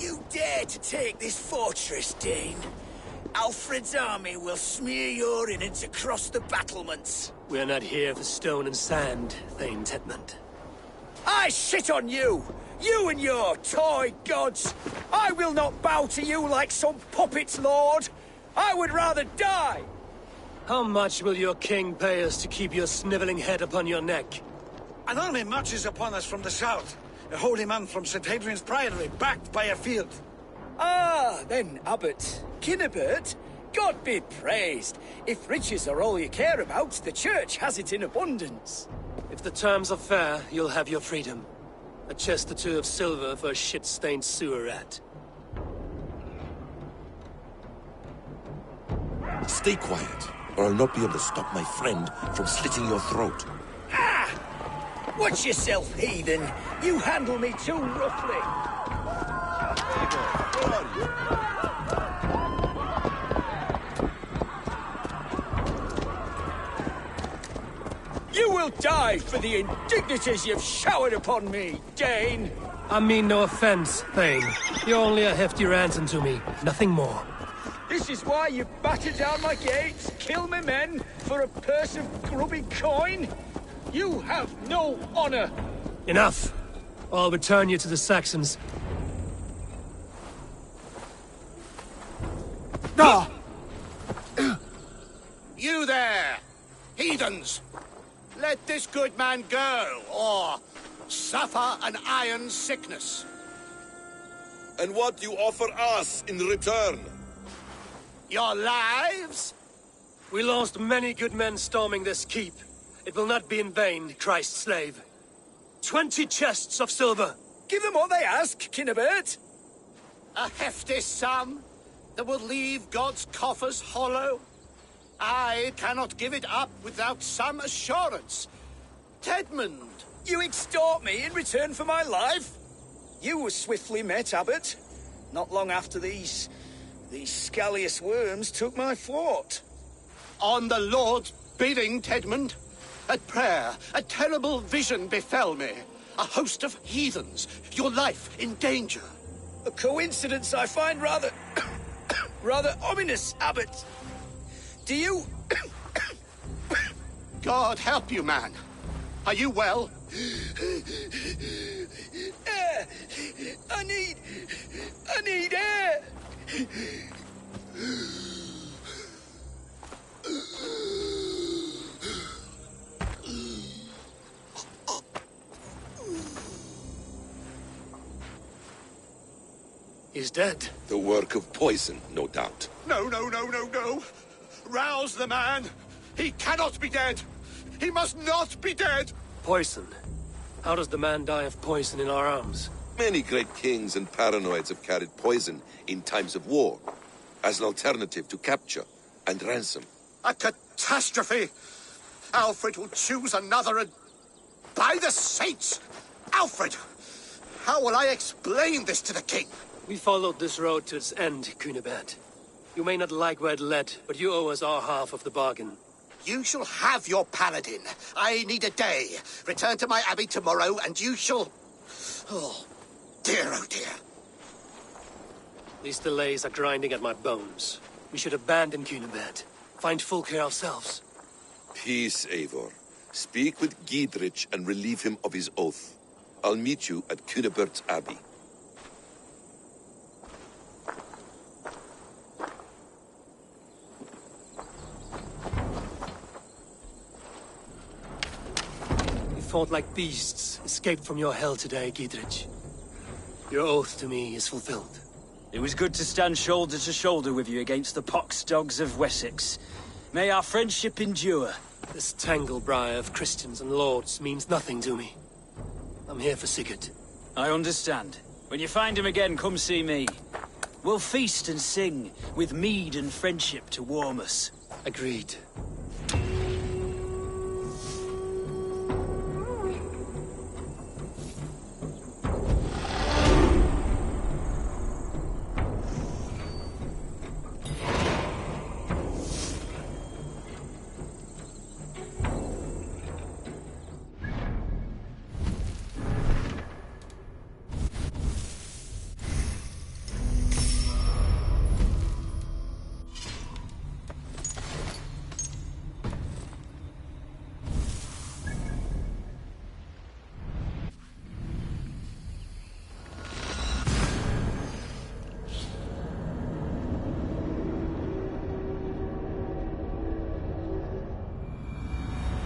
You dare to take this fortress, Dane? Alfred's army will smear your innards across the battlements. We're not here for stone and sand, Thane Tedmund. I shit on you! You and your toy gods! I will not bow to you like some puppet's lord! I would rather die! How much will your king pay us to keep your sniveling head upon your neck? An army marches upon us from the south. A holy man from St. Hadrian's Priory, backed by a field. Ah, then, Abbot. Kinnebert, God be praised. If riches are all you care about, the church has it in abundance. If the terms are fair, you'll have your freedom. A chest or two of silver for a shit-stained sewer rat. Stay quiet, or I'll not be able to stop my friend from slitting your throat. Ah! Watch yourself, heathen! You handle me too roughly! You will die for the indignities you've showered upon me, Dane! I mean no offense, Thane. You're only a hefty ransom to me, nothing more. This is why you batter down my gates, kill my men, for a purse of grubby coin? You have no honor! Enough! I'll return you to the Saxons. Ah! You there! Heathens! Let this good man go, or suffer an iron sickness. And what do you offer us in return? Your lives? We lost many good men storming this keep. It will not be in vain, Christ's slave. 20 chests of silver. Give them what they ask, Kinnebert. A hefty sum that will leave God's coffers hollow. I cannot give it up without some assurance. Tedmund! You extort me in return for my life? You were swiftly met, Abbot. Not long after these scallious worms took my fort. On the Lord's bidding, Tedmund. At prayer, a terrible vision befell me. A host of heathens, your life in danger. A coincidence I find rather... rather ominous, Abbot. Do you... God help you, man. Are you well? Air! I need air! He's dead. The work of poison, no doubt. No. Rouse the man. He cannot be dead. He must not be dead. Poison. How does the man die of poison in our arms? Many great kings and paranoids have carried poison in times of war, as an alternative to capture and ransom. A catastrophe. Alfred will choose another and... By the saints! Alfred! How will I explain this to the king? We followed this road to its end, Cunibert. You may not like where it led, but you owe us our half of the bargain. You shall have your paladin. I need a day. Return to my abbey tomorrow, and you shall... Oh dear. These delays are grinding at my bones. We should abandon Cunibert. Find Fulke ourselves. Peace, Eivor. Speak with Giedrich and relieve him of his oath. I'll meet you at Cunebert's Abbey. We fought like beasts, escaped from your hell today, Giedrich. Your oath to me is fulfilled. It was good to stand shoulder to shoulder with you against the pox dogs of Wessex. May our friendship endure. This tangle-briar of Christians and lords means nothing to me. I'm here for Sigurd. I understand. When you find him again, come see me. We'll feast and sing, with mead and friendship to warm us. Agreed.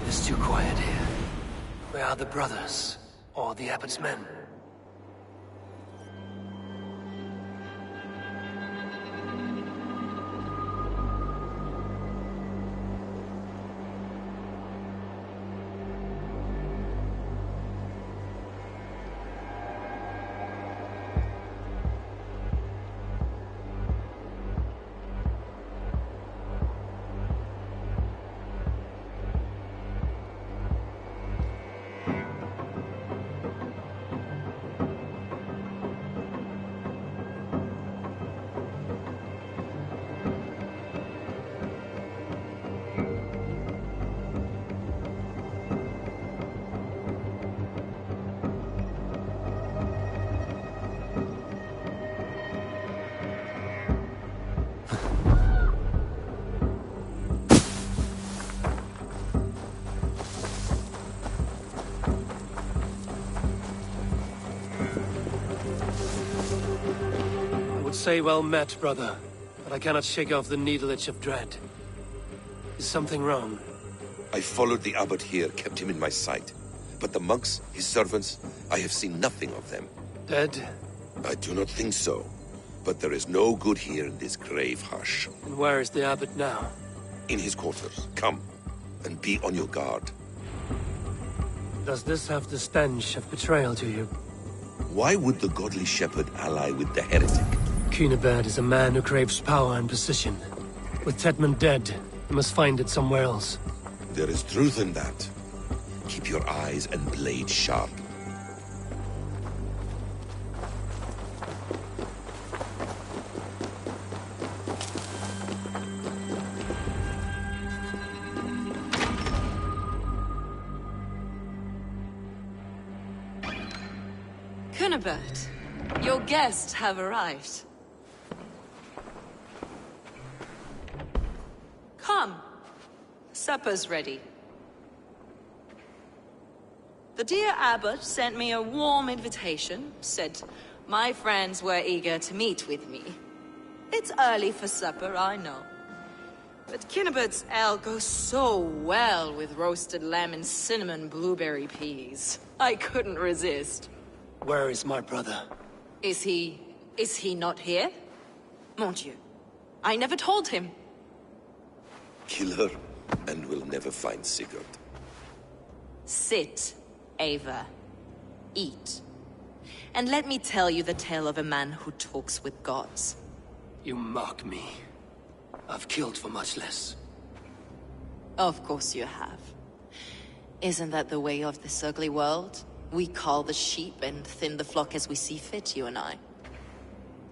It's too quiet here. Where are the brothers? Or the abbot's men? Say well met, brother, but I cannot shake off the needle itch of dread. Is something wrong? I followed the abbot here, kept him in my sight. But the monks, his servants, I have seen nothing of them. Dead? I do not think so. But there is no good here in this grave hush. And where is the abbot now? In his quarters. Come, and be on your guard. Does this have the stench of betrayal to you? Why would the godly shepherd ally with the heretic? Cunibert is a man who craves power and position. With Tedman dead, he must find it somewhere else. There is truth in that. Keep your eyes and blade sharp. Cunibert, your guests have arrived. Come. Supper's ready. The dear abbot sent me a warm invitation, said my friends were eager to meet with me. It's early for supper, I know. But Cunibert's ale goes so well with roasted lamb and cinnamon blueberry peas. I couldn't resist. Where is my brother? Is he not here? Mon Dieu. I never told him. Kill her, and we'll never find Sigurd. Sit, Ava. Eat. And let me tell you the tale of a man who talks with gods. You mock me. I've killed for much less. Of course you have. Isn't that the way of this ugly world? We cull the sheep and thin the flock as we see fit, you and I.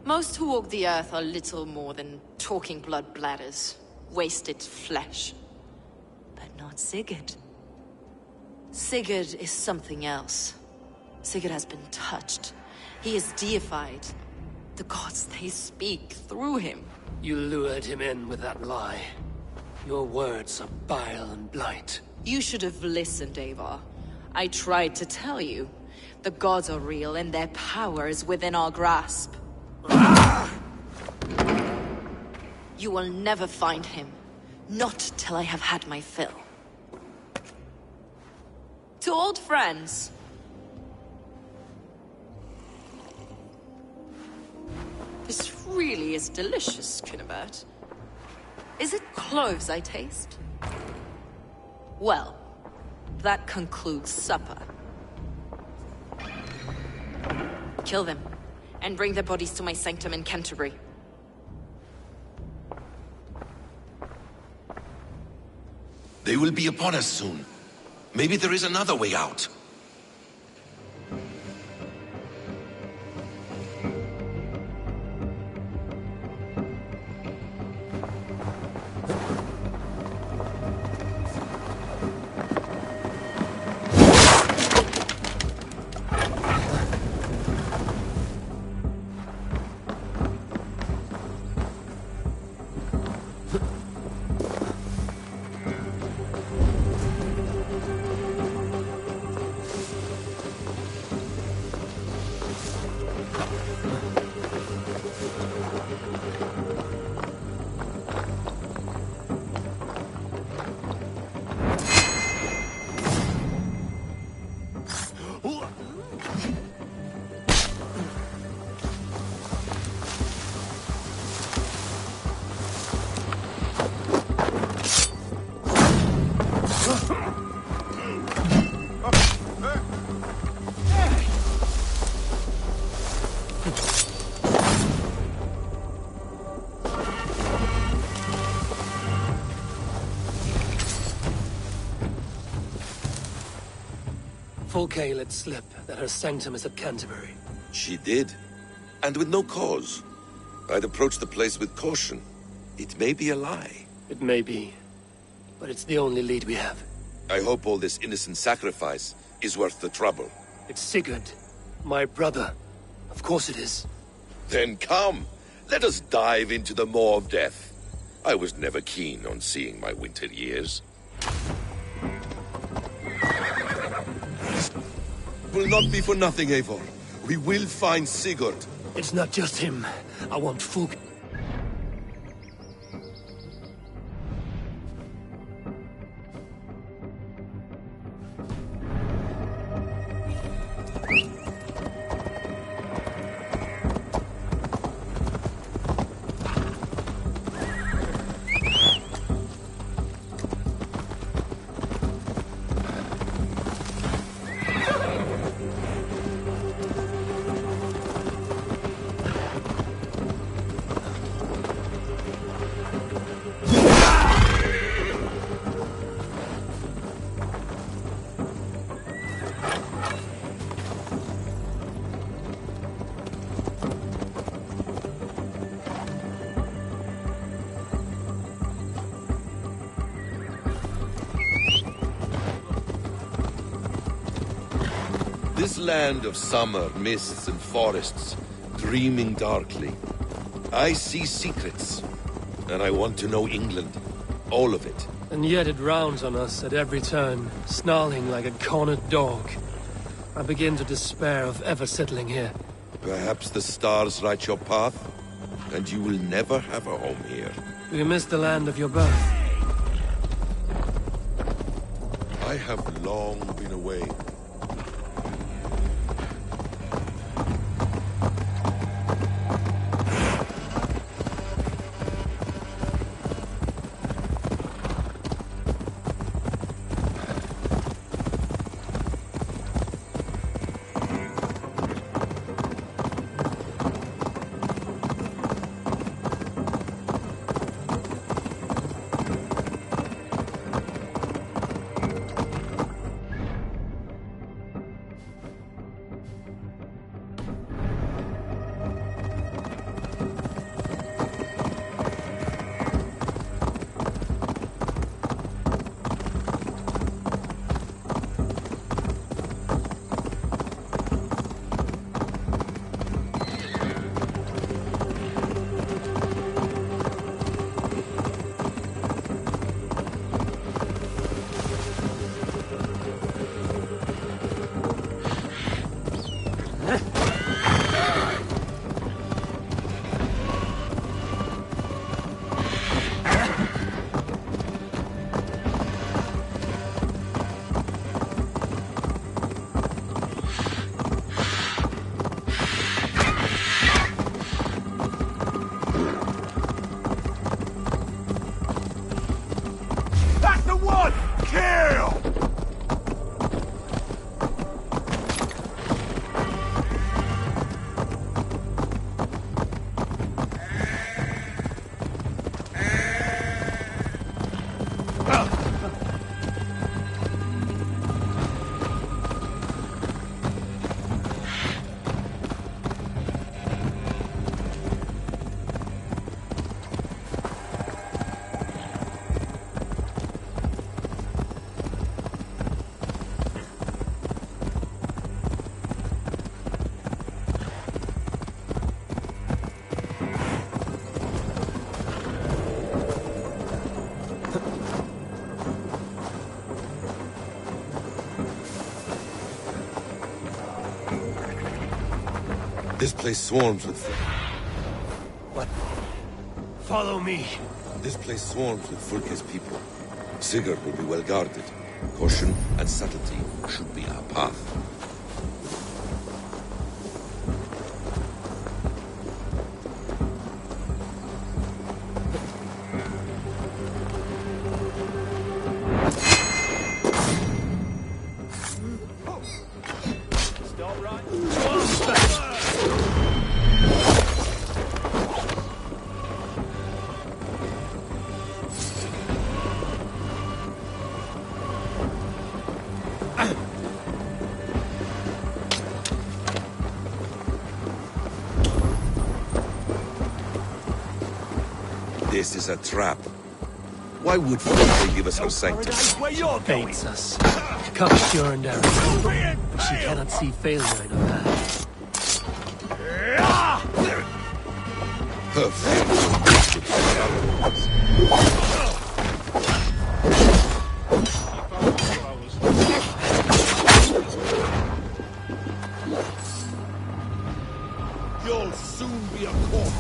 Most who walk the earth are little more than talking blood bladders, wasted flesh. But not Sigurd. Sigurd is something else. Sigurd has been touched. He is deified. The gods, they speak through him. You lured him in with that lie. Your words are bile and blight. You should have listened, Eivor. I tried to tell you. The gods are real, and their power is within our grasp. You will never find him. Not till I have had my fill. To old friends. This really is delicious, Kinnebert. Is it cloves I taste? Well, that concludes supper. Kill them, and bring their bodies to my sanctum in Canterbury. They will be upon us soon. Maybe there is another way out. Fulke let slip that her sanctum is at Canterbury. She did, and with no cause. I'd approach the place with caution. It may be a lie. It may be, but it's the only lead we have. I hope all this innocent sacrifice is worth the trouble. It's Sigurd, my brother. Of course it is. Then come, let us dive into the maw of death. I was never keen on seeing my winter years. Will not be for nothing, Eivor. We will find Sigurd. It's not just him. I want Fulke. This land of summer, mists and forests, dreaming darkly. I see secrets, and I want to know England. All of it. And yet it rounds on us at every turn, snarling like a cornered dog. I begin to despair of ever settling here. Perhaps the stars write your path, and you will never have a home here. Do you miss the land of your birth? I have long been away. This place swarms with... What? Follow me. This place swarms with Fulke's people. Sigurd will be well guarded. Caution and subtlety should be our path. This is a trap. Why would Fulke give us her sanctum? Baits us. Covers your endeavors. But she cannot see failure in her path. Her faith should be otherwise. You'll soon be a corpse.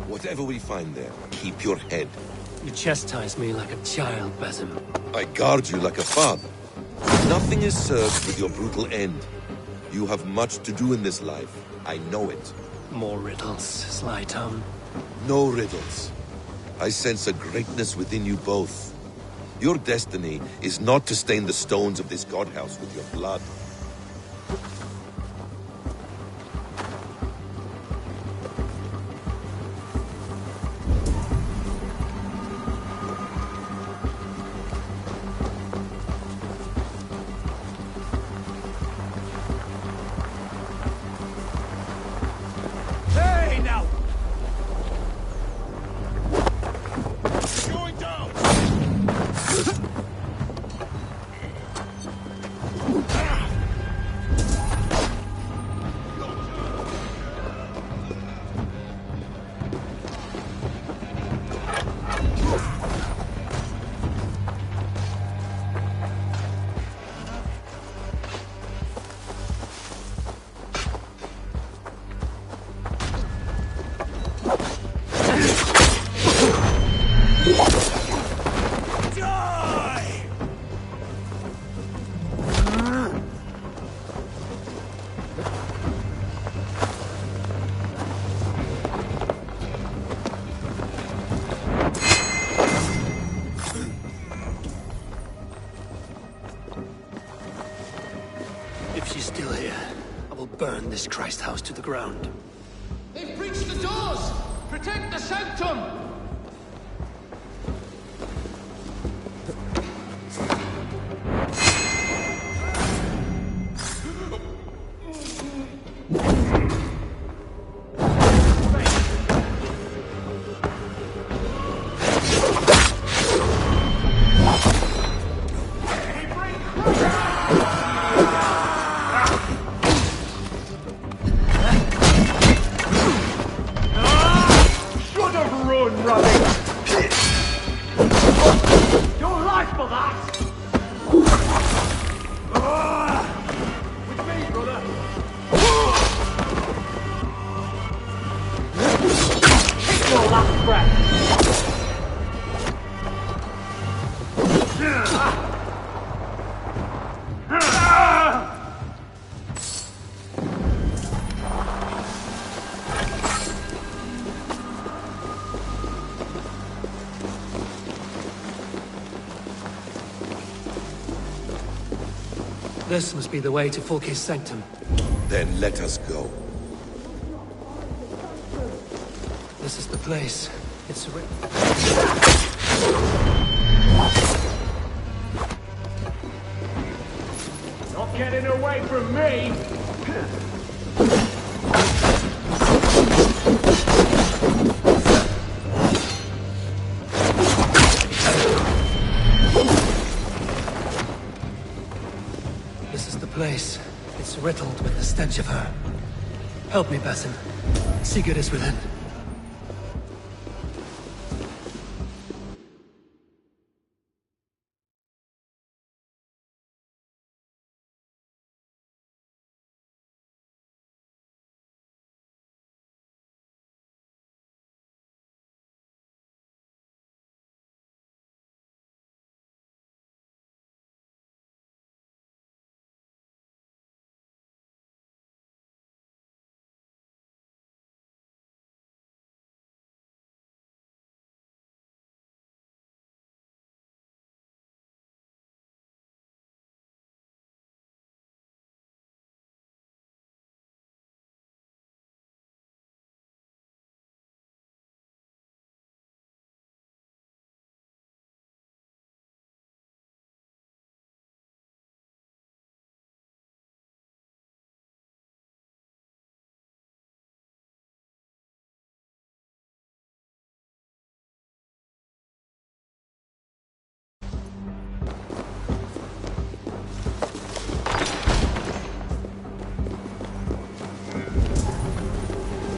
Whatever we find there, keep your head. You chastise me like a child, Basim. I guard you like a father. Nothing is served with your brutal end. You have much to do in this life. I know it. More riddles, Sly Tom. No riddles. I sense a greatness within you both. Your destiny is not to stain the stones of this godhouse with your blood. If she's still here, I will burn this Christ house to the ground. They've breached the doors! Protect the sanctum! This must be the way to Fulke's sanctum. Then let us go. This is the place. It's a... Not getting away from me! This is the place. It's riddled with the stench of her. Help me, Basim. Sigurd is within.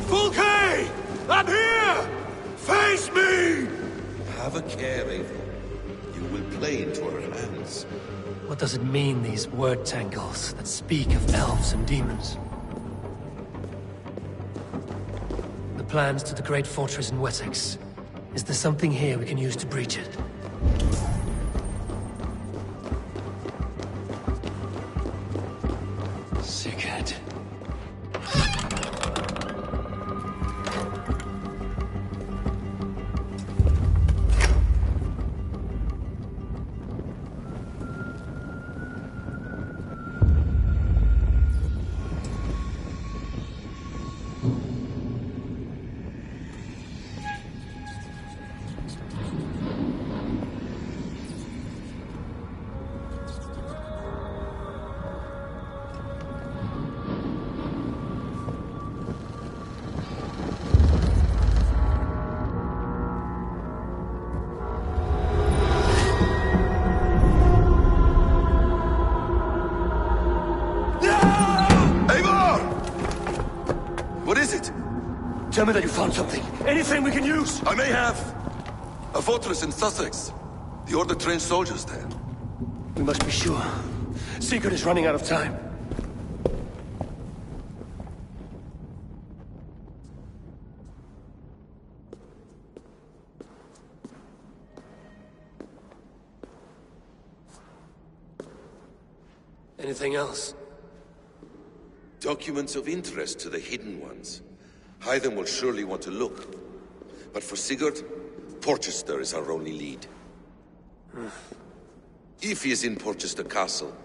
Fulke! I'm here! Face me! Have a care, Eivor. You will play into our hands. What does it mean, these word tangles that speak of elves and demons? The plans to the great fortress in Wessex. Is there something here we can use to breach it? Sigurd. Tell me that you found something. Anything we can use. I may have. A fortress in Sussex. The Order trained soldiers there. We must be sure. Sigurd is running out of time. Anything else? Documents of interest to the Hidden Ones. Hythen will surely want to look. But for Sigurd, Porchester is our only lead. If he is in Porchester Castle,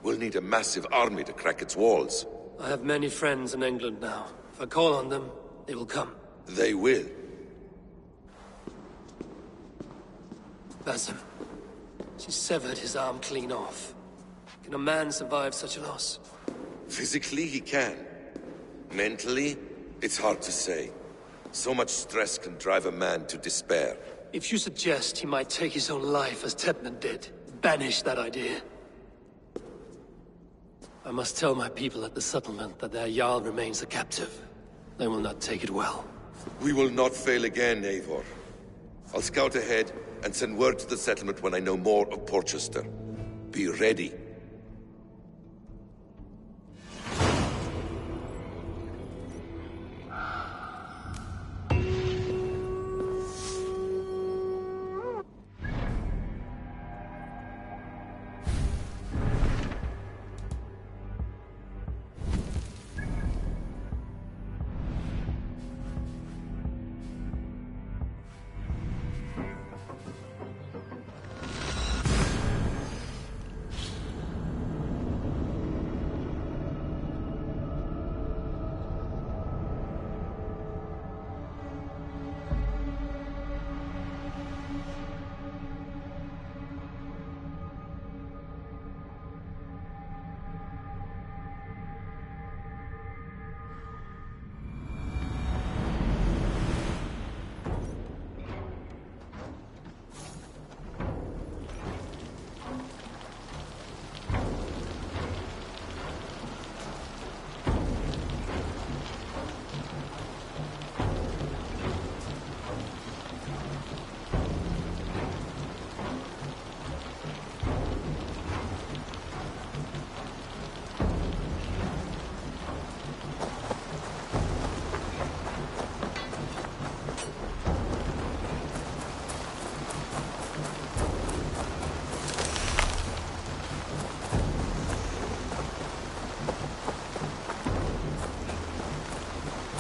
we'll need a massive army to crack its walls. I have many friends in England now. If I call on them, they will come. They will. Basim. She severed his arm clean off. Can a man survive such a loss? Physically, he can. Mentally, it's hard to say. So much stress can drive a man to despair. If you suggest he might take his own life as Tedman did, banish that idea. I must tell my people at the settlement that their Jarl remains a captive. They will not take it well. We will not fail again, Eivor. I'll scout ahead and send word to the settlement when I know more of Porchester. Be ready.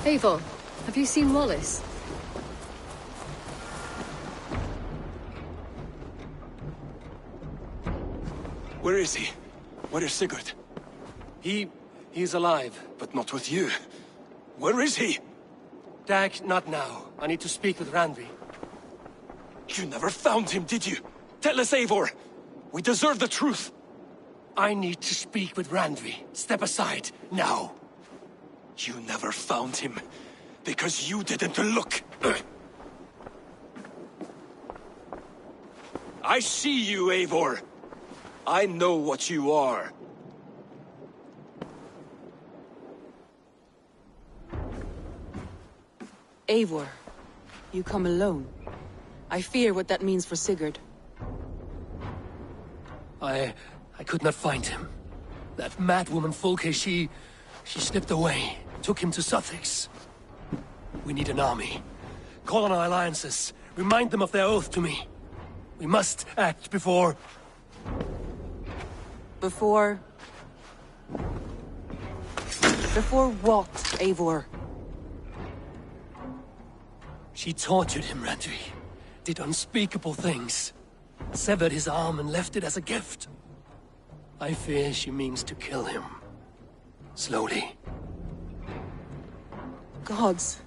Eivor, have you seen Wallace? Where is he? Where is Sigurd? He's alive. But not with you. Where is he? Dag, not now. I need to speak with Randvi. You never found him, did you? Tell us, Eivor. We deserve the truth. I need to speak with Randvi. Step aside, now. You never found him, because you didn't look. I see you, Eivor. I know what you are. Eivor, you come alone. I fear what that means for Sigurd. I could not find him. That madwoman Folke, she slipped away, took him to Sussex. We need an army. Call on our alliances. Remind them of their oath to me. We must act before... Before what, Eivor? She tortured him, Randvi. Did unspeakable things. Severed his arm and left it as a gift. I fear she means to kill him. Slowly. Gods.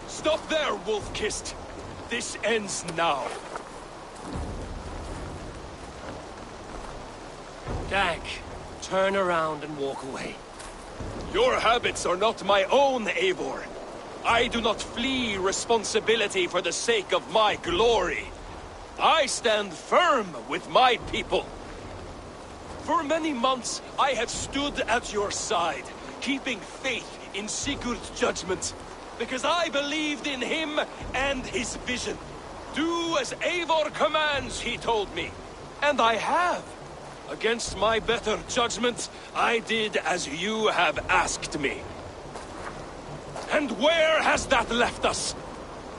Stop there, wolf-kissed! This ends now. Dag, turn around and walk away. Your habits are not my own, Eivor. I do not flee responsibility for the sake of my glory. I stand firm with my people. For many months, I have stood at your side, keeping faith in Sigurd's judgment. Because I believed in him and his vision. Do as Eivor commands, he told me. And I have. Against my better judgment, I did as you have asked me. And where has that left us?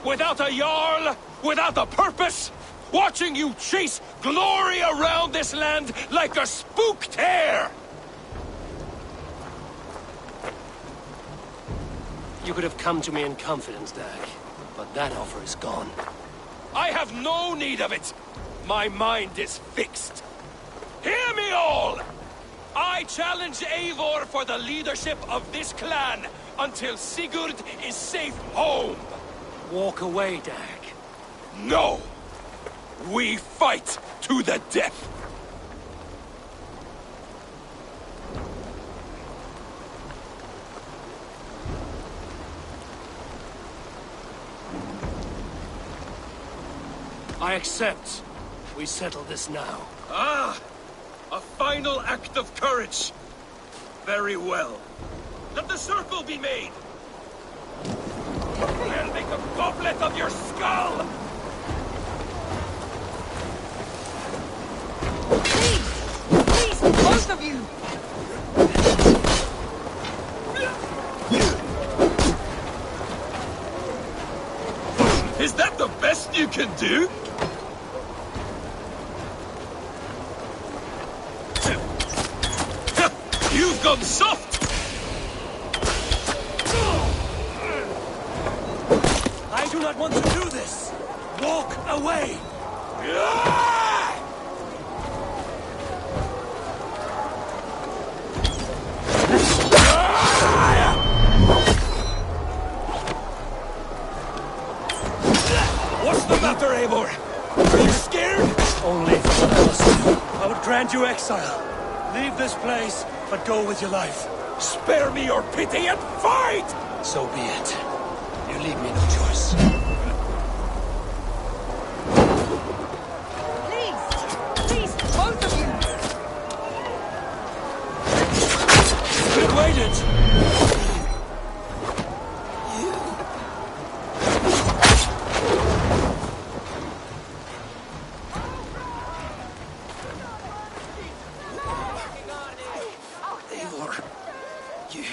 Without a Jarl? Without a purpose? Watching you chase glory around this land like a spooked hare! You could have come to me in confidence, Dag, but that offer is gone. I have no need of it! My mind is fixed. Hear me all! I challenge Eivor for the leadership of this clan until Sigurd is safe home! Walk away, Dag. No! We fight to the death! I accept. We settle this now. Ah! A final act of courage! Very well. Let the circle be made! I'll make a goblet of your skull! Please, both of you! Is that the best you can do? You've gone soft! I do not want to do this! Walk away! What's the matter, Eivor? Are you scared? Only for what I must do. I would grant you exile. Leave this place, but go with your life. Spare me your pity and fight! So be it. You leave me no choice. Please, both of you! We've waited! Eivor, you...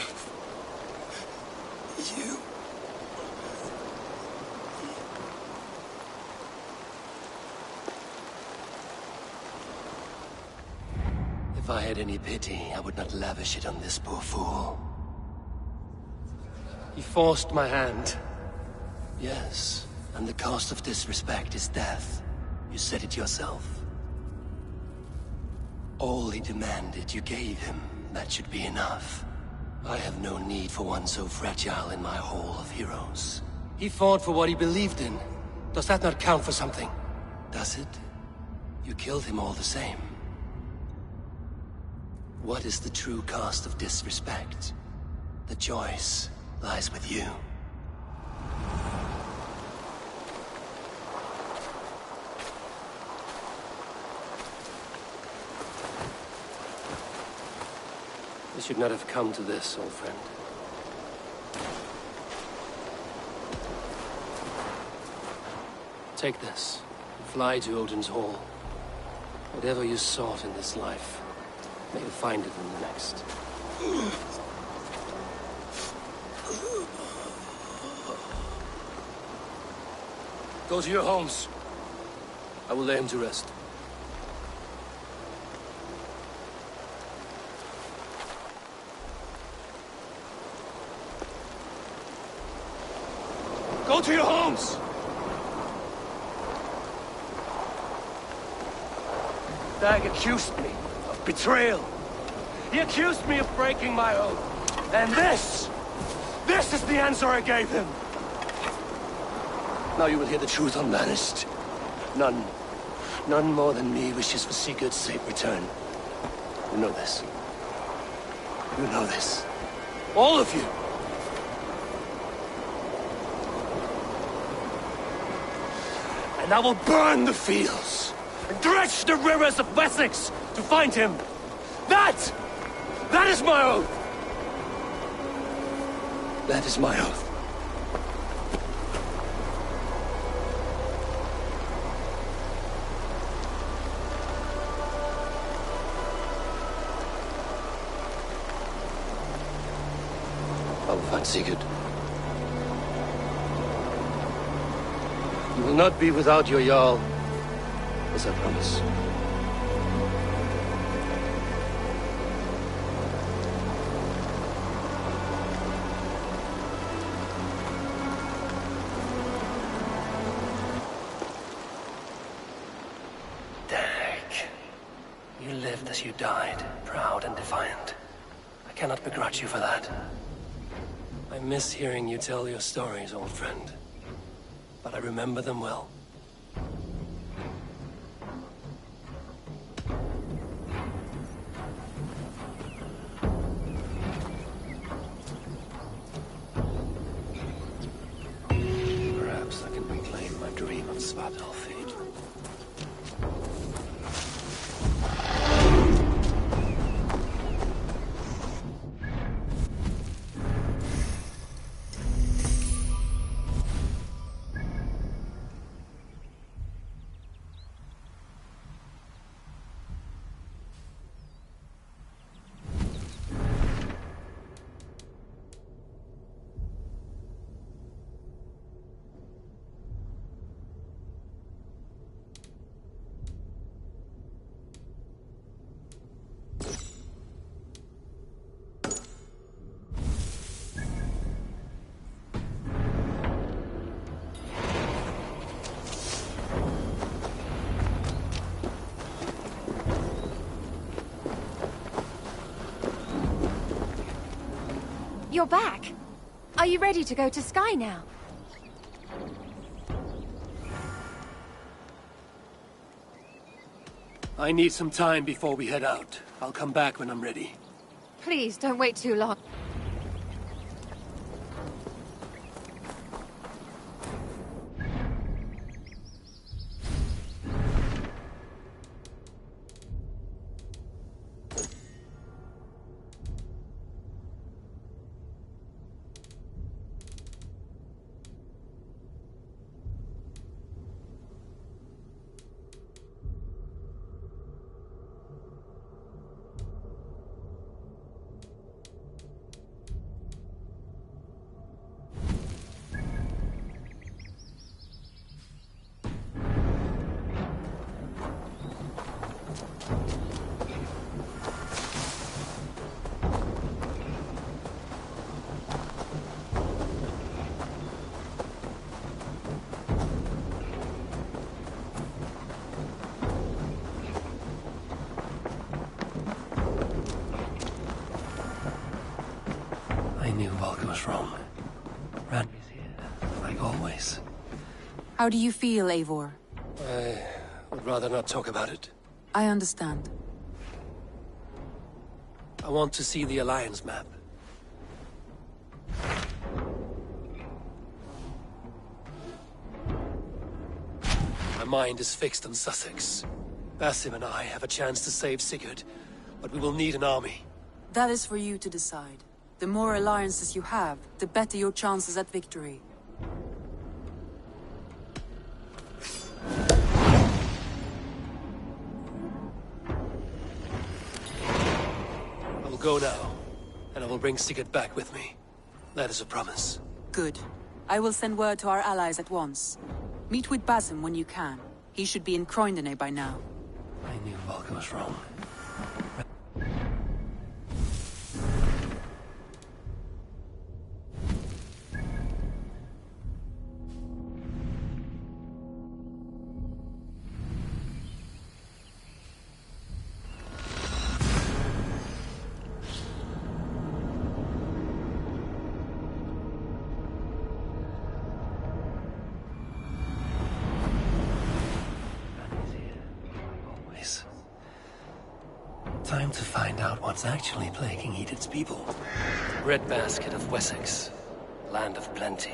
If I had any pity, I would not lavish it on this poor fool. He forced my hand. Yes, and the cost of disrespect is death. You said it yourself. All he demanded, you gave him. That should be enough. I have no need for one so fragile in my hall of heroes. He fought for what he believed in. Does that not count for something? Does it? You killed him all the same. What is the true cost of disrespect? The choice lies with you. It should not have come to this, old friend. Take this. Fly to Odin's Hall. Whatever you sought in this life, may you find it in the next. Go to your homes. I will lay him to rest. Go to your homes! Dag accused me of betrayal. He accused me of breaking my oath. And this is the answer I gave him. Now you will hear the truth unbanished. None more than me wishes for Sigurd's safe return. You know this. You know this. All of you. And I will burn the fields and dredge the rivers of Wessex to find him. That is my oath. That is my oath. I will find Sigurd. You will not be without your Jarl, as I promise. You lived as you died, proud and defiant. I cannot begrudge you for that. I miss hearing you tell your stories, old friend. But I remember them well. Perhaps I can reclaim my dream of Svartalfheim. You're back. Are you ready to go to Sky now? I need some time before we head out. I'll come back when I'm ready. Please, don't wait too long. I knew Volker was wrong. Randy's here, like always. How do you feel, Eivor? I would rather not talk about it. I understand. I want to see the Alliance map. My mind is fixed on Sussex. Basim and I have a chance to save Sigurd, but we will need an army. That is for you to decide. The more alliances you have, the better your chances at victory. I will go now, and I will bring Sigurd back with me. That is a promise. Good. I will send word to our allies at once. Meet with Basim when you can. He should be in Croydon by now. I knew Volker was wrong. Time to find out what's actually plaguing Edith's people. Red Basket of Wessex, land of plenty.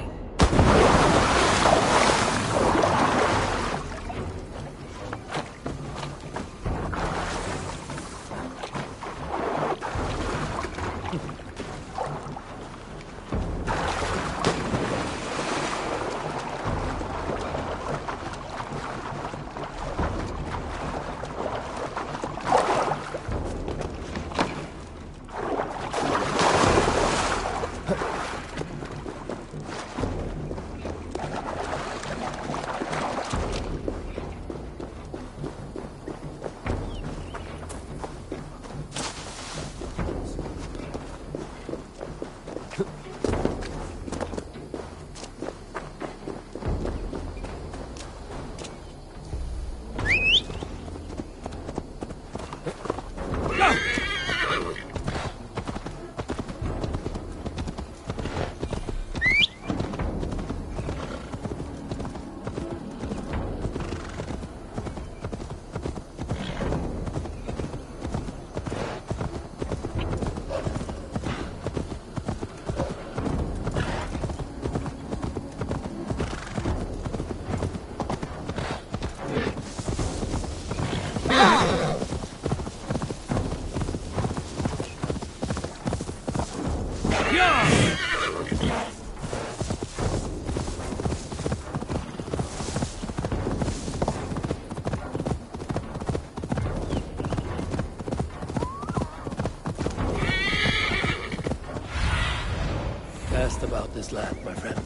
Asked about this land, my friend.